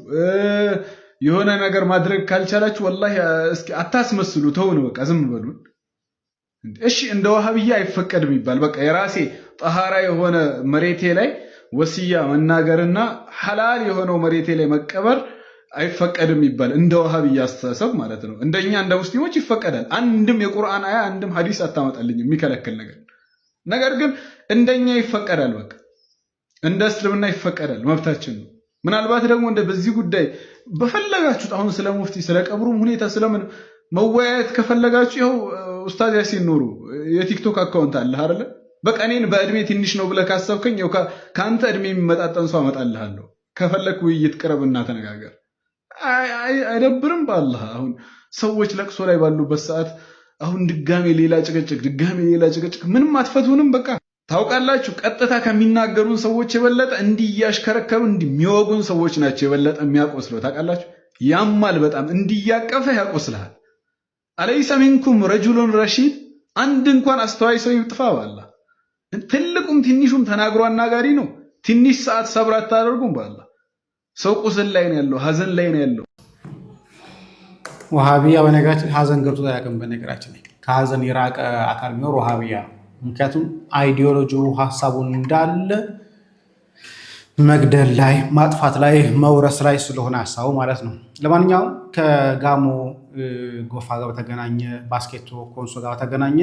የሆነ ነገር ማድረግ ካልቻላችሁ ወላሂ እስኪ አታስመስሉ፣ ተውን በቃ ዝም በሉን። እሺ እንደ ወሃብያ አይፈቀድም ይባል በቃ የራሴ ጠሃራ የሆነ መሬቴ ላይ ወሲያ መናገርና ሐላል የሆነው መሬቴ ላይ መቀበር አይፈቀድም ይባል እንደ ወሃብያ አስተሳሰብ ማለት ነው። እንደኛ እንደ ሙስሊሞች ይፈቀዳል። አንድም የቁርአን አያ አንድም ሐዲስ አታመጣልኝ የሚከለክል ነገር ግን እንደኛ ይፈቀዳል። በቃ እንደ እስልምና ይፈቀዳል፣ መብታችን ነው። ምናልባት ደግሞ እንደ በዚህ ጉዳይ በፈለጋችሁት አሁን ስለ ሙፍቲ ስለ ቀብሩም ሁኔታ ስለምን መወያየት ከፈለጋችሁ ይኸው ኡስታዝ ያሲን ኑሩ የቲክቶክ አካውንት አለ አይደል? በቃ እኔን በእድሜ ትንሽ ነው ብለህ ካሰብከኝ ይኸው ካንተ እድሜ የሚመጣጠን ሰው አመጣልሃለሁ። ከፈለክ ውይይት ቅረብና ተነጋገር። አይደብርም? በአላህ አሁን ሰዎች ለቅሶ ላይ ባሉበት ሰዓት አሁን ድጋሜ ሌላ ጭቅጭቅ ምንም አትፈቱንም። በቃ ታውቃላችሁ፣ ቀጥታ ከሚናገሩን ሰዎች የበለጠ እንዲያሽከረከሩ እንደሚወጉን ሰዎች ናቸው የበለጠ የሚያቆስለው። ታውቃላችሁ፣ ያማል በጣም እንዲያቀፈ ያቆስልሃል። አለይሰ ሚንኩም ረጁሉን ረሺድ፣ አንድ እንኳን አስተዋይ ሰው ይጥፋ። በአላህ ትልቁም ትንሹም ተናግሮ አናጋሪ ነው። ትንሽ ሰዓት ሰብር አታደርጉም? በአላህ ሰው ቁስል ላይ ነው ያለው፣ ሀዘን ላይ ነው ያለው። ወሃቢያ በነገራችን ሀዘን ገብቶ አያውቅም። በነገራችን ከሀዘን የራቀ አካል ቢኖር ወሃቢያ ነው። ምክንያቱም አይዲዮሎጂው ሀሳቡን እንዳለ መግደል ላይ ማጥፋት ላይ መውረስ ላይ ስለሆነ ሀሳቡ ማለት ነው። ለማንኛውም ከጋሞ ጎፋ ጋር በተገናኘ ባስኬቶ ኮንሶ ጋር በተገናኘ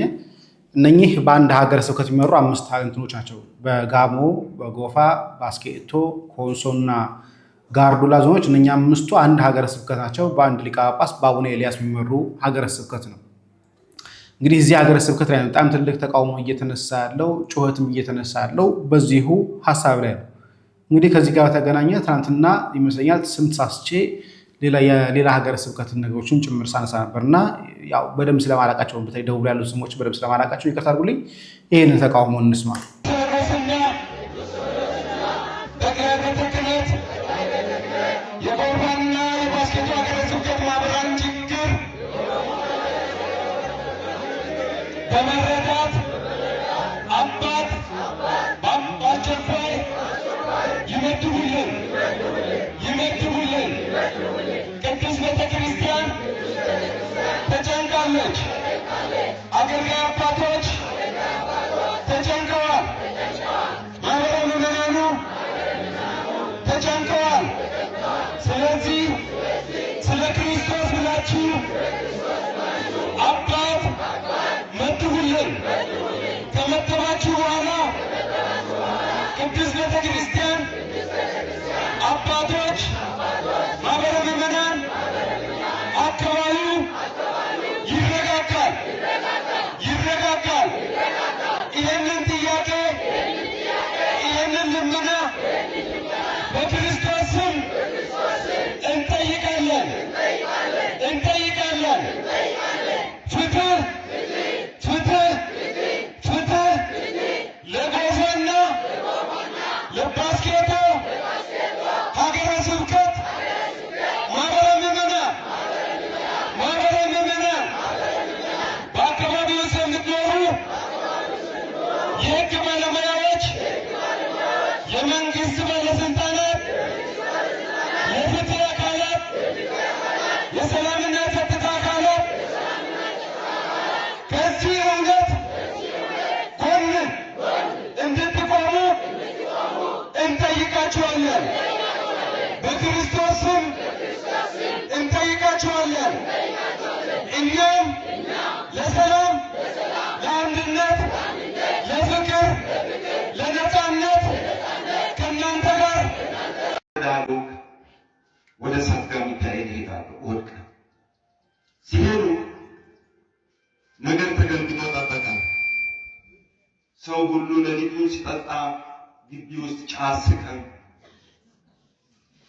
እነኚህ በአንድ ሀገረ ስብከት የሚመሩ 5 እንትኖች ናቸው። በጋሞ በጎፋ ባስኬቶ ኮንሶ እና ጋርዱላ ዞኖች እነኛ 5ቱ አንድ ሀገረ ስብከት ናቸው። በአንድ ሊቀ ጳጳስ በአቡነ ኤልያስ የሚመሩ ሀገረ ስብከት ነው። እንግዲህ እዚህ ሀገረ ስብከት ላይ በጣም ትልቅ ተቃውሞ እየተነሳ ያለው ጩኸትም እየተነሳ ያለው በዚሁ ሀሳብ ላይ ነው። እንግዲህ ከዚህ ጋር በተገናኘ ትናንትና ይመስለኛል ስም ተሳስቼ ሌላ ሀገረ ስብከትን ነገሮችን ጭምር ሳነሳ ነበርና ያው በደምብ ስለማላቃቸው በተለይ ደቡብ ያሉ ስሞች በደምብ ስለማላቃቸው ይቅርታ አድርጉልኝ። ይሄንን ተቃውሞ እንስማ። በመረዳት አባት በአስቸኳይ ይመድቡልን። ቅድስት ቤተክርስቲያን ተጨንቃለች። አገልጋይ አባቶች ተጨንቀዋል። ማህበረ ምዕመናኑ ተጨንቀዋል። ስለዚህ ስለ ክርስቶስ ብላችሁ አባት መድቡልን። ከመደባችሁ በኋላ ቅድስት ቤተክርስቲያን አባቶች ማህበረ ምዕመናን አካባቢው ይረጋጋል። ይህንን ጥያቄ ይህንን ልመና በክርስቶስ ስም እንጠይቃለን። ፍትህ ለጎፋና ለባስኬቶ ሀገረ ስብከት ማህበረ ምዕመናን በአካባቢው ውስጥ የምትኖሩ የህግ ባለሙያዎች፣ የመንግስት ባለስልጣናት፣ የፍትህ አካላት፣ የሰላምና ጸጥታ አካላት ከዚህ እውነት ጎን እንድትቆሙ እንጠይቃችኋለን። በክርስቶስ ስም እንጠይቃችኋለን። እኛም ለሰላም፣ ለአንድነት፣ ለፍቅር፣ ለነፃነት ከእናንተ ጋር ወደ ሰፍጋ ሚካኤል ይሄዳሉ። እሑድ ቀን ሲሄዱ ነገር ተገልግጦ ጠበቃል። ሰው ሁሉ ሌሊቱን ሲጠጣ ግቢ ውስጥ ጫት ስቀም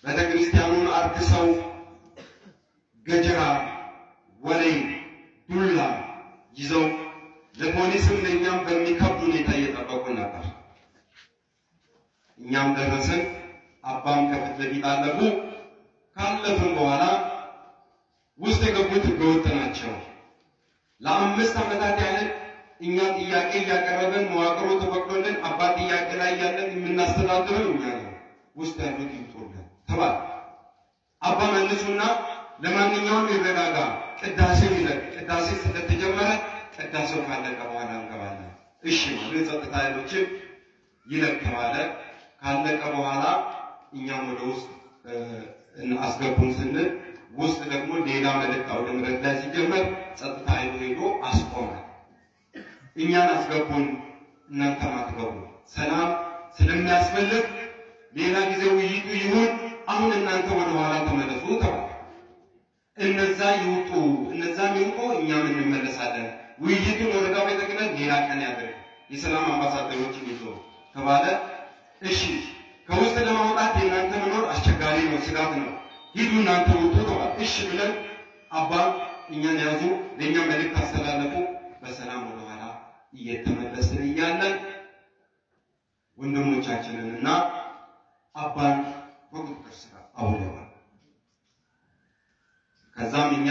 ቤተክርስቲያኑን አርክሰው ገጀራ፣ ወሌ፣ ዱላ ይዘው ለፖሊስም ለእኛም በሚከብድ ሁኔታ እየጠበቁ ነበር። እኛም ደረስን። አባም ከፊት ለፊት አለፉ። ካለፍን በኋላ ውስጥ የገቡት ህገወጥ ናቸው። ለ5 ዓመታት ያህል እኛ ጥያቄ እያቀረብን መዋቅሩ ተፈቅዶልን አባት ጥያቄ ላይ ያለን የምናስተዳድረው እኛ ነው። ውስጥ ያሉት ይውጡልን ተባለ። አባ መልሱና ለማንኛውም ይረጋጋ፣ ቅዳሴ ይለቅ። ቅዳሴ ስለተጀመረ ቅዳሴው ካለቀ በኋላ እንገባለን። እሺ ማለት ጸጥታ ኃይሎችን ይለቅ ተባለ። ካለቀ በኋላ እኛም ወደ ውስጥ አስገቡን ስንል ውስጥ ደግሞ ሌላ መልእክት አውደ ምሕረት ላይ ሲጀመር ጸጥታ ኃይሉ ሄዶ አስቆመ። እኛን አስገቡን፣ እናንተም አትገቡ፣ ሰላም ስለሚያስፈልግ ሌላ ጊዜ ውይይቱ ይሁን፣ አሁን እናንተ ወደ ኋላ ተመለሱ ተባለ። እነዛ ይውጡ፣ እነዛም ይውጡ፣ እኛም እንመለሳለን። ውይይቱን ወረዳ ቤተ ክህነት ሌላ ቀን ያደርግ፣ የሰላም አምባሳደሮችን ይዞ ተባለ። እሺ ከውስጥ ለማውጣት የእናንተ መኖር አስቸጋሪ ነው፣ ስጋት ነው፣ ሂዱ እናንተ ውጡ ተባለ። እሺ ብለን አባ እኛን ያዙ፣ ለእኛ መልእክት አስተላለፉ። በሰላም ወደ ኋላ እየተመለስን እያለን ወንድሞቻችንን እና አባን በቁጥጥር ስር አውለዋል። ከዛም እኛ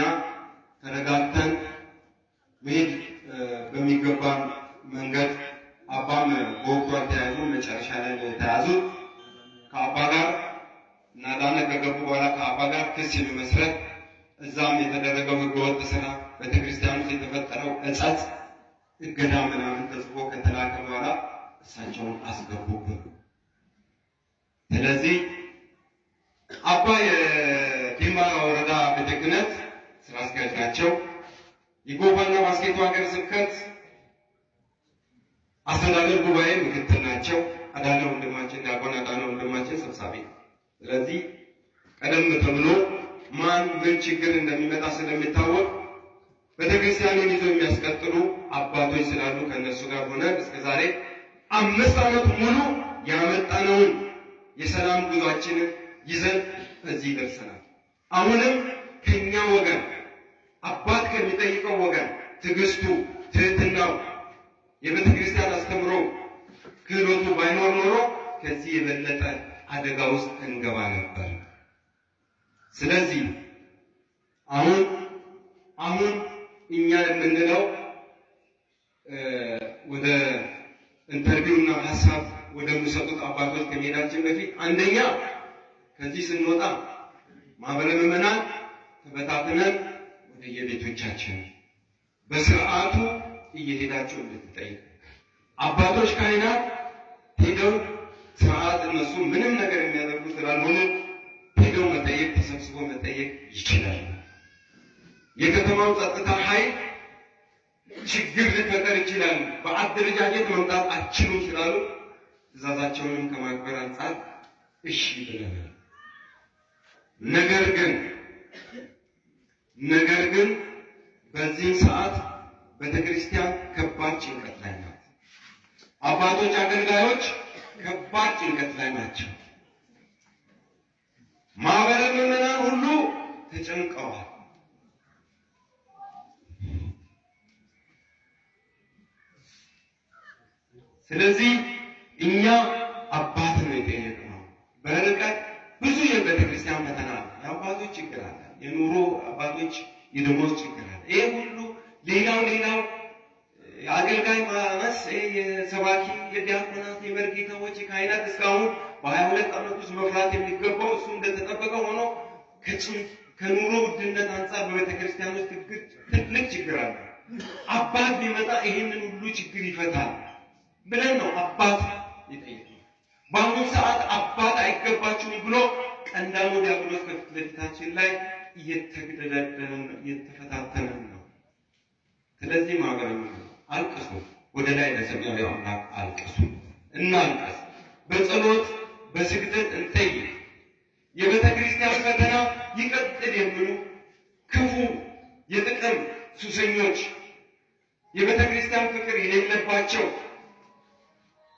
ተረጋግተን መሄድ በሚገባን መንገድ አባም በወቅቱ አልተያዙም፣ መጨረሻ ላይ የተያዙት ከአባ ጋር እና ዳነ ከገቡ በኋላ ከአባ ጋር ክስ የመመስረት እዛም የተደረገው ህገወጥ ስራ ቤተክርስቲያን ውስጥ የተፈጠረው እጸት እገዳ ምናምን ተጽፎ ከተላከ በኋላ እሳቸውን አስገቡብን። ስለዚህ አባ የዲማ ወረዳ ቤተ ክህነት ስራ አስኪያጅ ናቸው። የጎፋና ባስኬቶ ሀገረ ስብከት አስተዳደር ጉባኤ ምክትል ናቸው። አዳነ ወንድማችን ዲያቆን አዳነ ወንድማችን ሰብሳቢ። ስለዚህ ቀደም ተብሎ ማን ምን ችግር እንደሚመጣ ስለሚታወቅ ቤተክርስቲያኑን ይዞ የሚያስቀጥሉ አባቶች ስላሉ ከነሱ ጋር ሆነ እስከዛሬ 5 ዓመት ሙሉ ያመጣነውን የሰላም ጉዟችንን ይዘን እዚህ ደርሰናል። አሁንም ከኛ ወገን አባት ከሚጠይቀው ወገን ትዕግስቱ፣ ትህትናው፣ የቤተክርስቲያን አስተምሮ ክህሎቱ ባይኖር ኖሮ ከዚህ የበለጠ አደጋ ውስጥ እንገባ ነበር። ስለዚህ አሁን እኛ የምንለው ወደ ኢንተርቪውና ሀሳብ ወደሚሰጡት አባቶች ከመሄዳችን በፊት አንደኛ ከዚህ ስንወጣ ማህበረ ምዕመናን ተበታትነን ወደ የቤቶቻችን በስርዓቱ እየሄዳችሁ እንድትጠይቁ፣ አባቶች ካህናት ሄደው ስርዓት እነሱ ምንም ነገር የሚያደርጉ ስላልሆነ ሄደው መጠየቅ፣ ተሰብስቦ መጠየቅ ይችላል። የከተማው ጸጥታ ኃይል ችግር ሊፈጠር ይችላል፣ በአደረጃጀት መምጣት አትችሉም ስላሉ ትእዛዛቸውንም ከማክበር አንጻር እሺ ብለናል። ነገር ግን በዚህ ሰዓት ቤተክርስቲያን ከባድ ጭንቀት ላይ ናት። አባቶች፣ አገልጋዮች ከባድ ጭንቀት ላይ ናቸው። ማህበረ ምዕመናን ሁሉ ተጨንቀዋል። ስለዚህ እኛ አባት ነው የጠየቅነው። በርቀት ብዙ የቤተክርስቲያን ፈተና አለ። የአባቶች ችግር አለ። የኑሮ አባቶች የደሞዝ ችግር አለ። ይሄ ሁሉ ሌላው የአገልጋይ ማነስ፣ የሰባኪ፣ የዲያቆናት፣ የመርጌታዎች፣ የካህናት እስካሁን በ22 ዓመት ውስጥ መፍራት የሚገባው እሱ እንደተጠበቀ ሆኖ ከኑሮ ውድነት አንጻር በቤተክርስቲያን ውስጥ ትልቅ ችግር አለ። አባት ቢመጣ ይህንን ሁሉ ችግር ይፈታል ብለን ነው አባት የጠየቅነው። በአሁኑ ሰዓት አባት አይገባችሁም ብሎ ቀንዳሙ ዲያብሎስ ከፊት ለፊታችን ላይ እየተገደለደለን እየተፈታተነን ነው። ስለዚህ ማህበረሰብ አልቅሱ፣ ወደ ላይ ለሰማያዊ አምላክ አልቅሱ፣ እናልቅስ፣ በጸሎት በስግደት እንጠይቅ። የቤተ ክርስቲያን ፈተና ይቀጥል የሚሉ ክፉ የጥቅም ሱሰኞች፣ የቤተ ክርስቲያን ፍቅር የሌለባቸው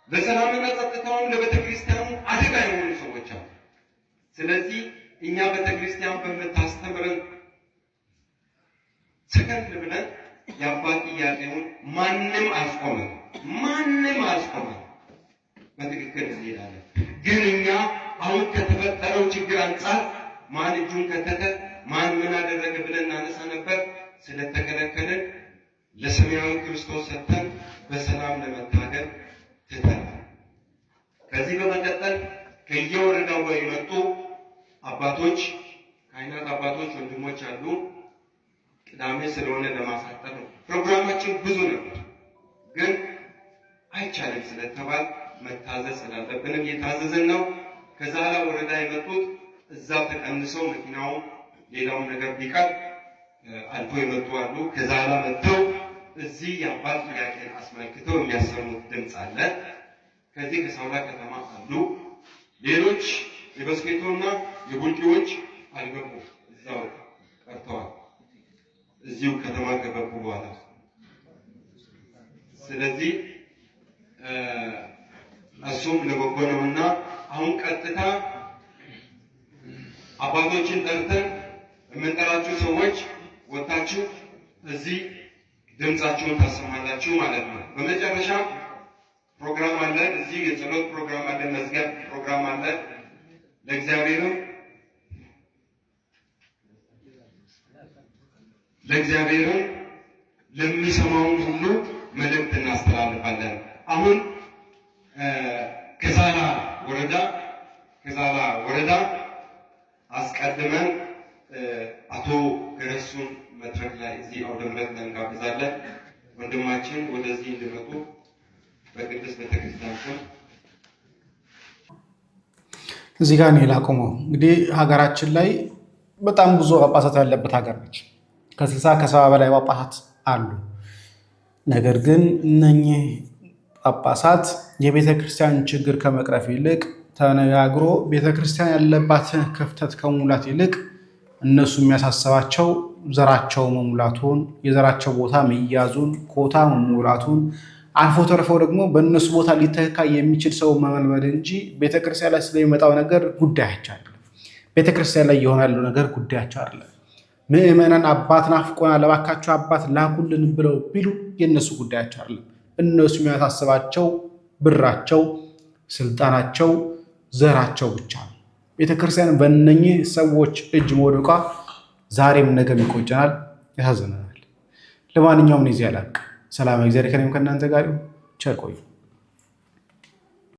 ለሰላምና ጸጥታውን ለቤተ ክርስቲያኑ አደጋ የሆኑ ሰዎች አሉ። ስለዚህ እኛ ቤተ ክርስቲያን በምታስተምረን ሰከንድ ብለን የአባት ጥያቄውን ማንም አያስቆመን፣ በትክክል እንሄዳለን። ግን እኛ አሁን ከተፈጠረው ችግር አንጻር ማን እጁን ከተተ ማን ምን አደረገ ብለን እናነሳ ነበር። ስለተከለከለን ለሰማያዊ ክርስቶስ ሰጥተን በሰላም ለመታገል ትተናል። ከዚህ በመቀጠል ከየወረዳው የመጡ አባቶች፣ ካህናት አባቶች፣ ወንድሞች አሉ። ቅዳሜ ስለሆነ ለማሳጠር ነው። ፕሮግራማችን ብዙ ነበር፣ ግን አይቻልም ስለተባል መታዘዝ ስላለብንም የታዘዝን ነው። ከዛላ ወረዳ የመጡት እዛው ተቀንሰው መኪናው ሌላው ነገር ቢቀር አልፎ የመጡ አሉ። ከዛላ መጥተው እዚህ የአባት ጥያቄን አስመልክተው የሚያሰሙት ድምፅ አለ። ከዚህ ከሳውላ ከተማ አሉ። ሌሎች የበስኬቶና የቡልቂዎች አልገቡ፣ እዛው ቀርተዋል እዚሁ ከተማ ከገቡ በኋላ። ስለዚህ እሱም ለበጎ ነውና አሁን ቀጥታ አባቶችን ጠርተን የምንጠራችሁ ሰዎች ወጣችሁ እዚህ ድምጻችሁን ታሰማላችሁ ማለት ነው። በመጨረሻ ፕሮግራም አለ፣ እዚህ የጸሎት ፕሮግራም አለ፣ መዝገብ ፕሮግራም አለ። ለእግዚአብሔርም ለሚሰማውን ሁሉ መልእክት እናስተላልፋለን። አሁን ከዛላ ወረዳ አስቀድመን አቶ ገረሱን መድረክ ላይ እዚህ አውደ ምሕረት ላይ እንጋብዛለን። ወንድማችን ወደዚህ እንዲመጡ በቅድስት ቤተክርስቲያን ስም እዚህ ጋር ነው ላቆመው። እንግዲህ ሀገራችን ላይ በጣም ብዙ ጳጳሳት ያለበት ሀገር ነች። ከ60 ከ70 በላይ ጳጳሳት አሉ። ነገር ግን እነኚህ ጳጳሳት የቤተ ክርስቲያን ችግር ከመቅረፍ ይልቅ ተነጋግሮ ቤተ ክርስቲያን ያለባትን ክፍተት ከሙላት ይልቅ እነሱ የሚያሳስባቸው ዘራቸው መሙላቱን፣ የዘራቸው ቦታ መያዙን፣ ኮታ መሙላቱን፣ አልፎ ተርፎ ደግሞ በእነሱ ቦታ ሊተካ የሚችል ሰው መመልመል እንጂ ቤተክርስቲያን ላይ ስለሚመጣው ነገር ጉዳያቸው አይደለም። ቤተክርስቲያን ላይ የሆነ ያለው ነገር ጉዳያቸው አይደለም። ምዕመናን አባት ናፍቆናል፣ እባካችሁ አባት ላኩልን ብለው ቢሉ የእነሱ ጉዳያቸው አይደለም። እነሱ የሚያሳስባቸው ብራቸው፣ ስልጣናቸው፣ ዘራቸው ብቻ ነው። ቤተክርስቲያን በእነኚህ ሰዎች እጅ መውደቋ ዛሬም ነገም ይቆጨናል፣ ያሳዝነናል። ለማንኛውም እዚህ ያላቅ ሰላም እግዚአብሔር ከእኔም ከእናንተ ጋር ይሁን። ቸር ቆዩ።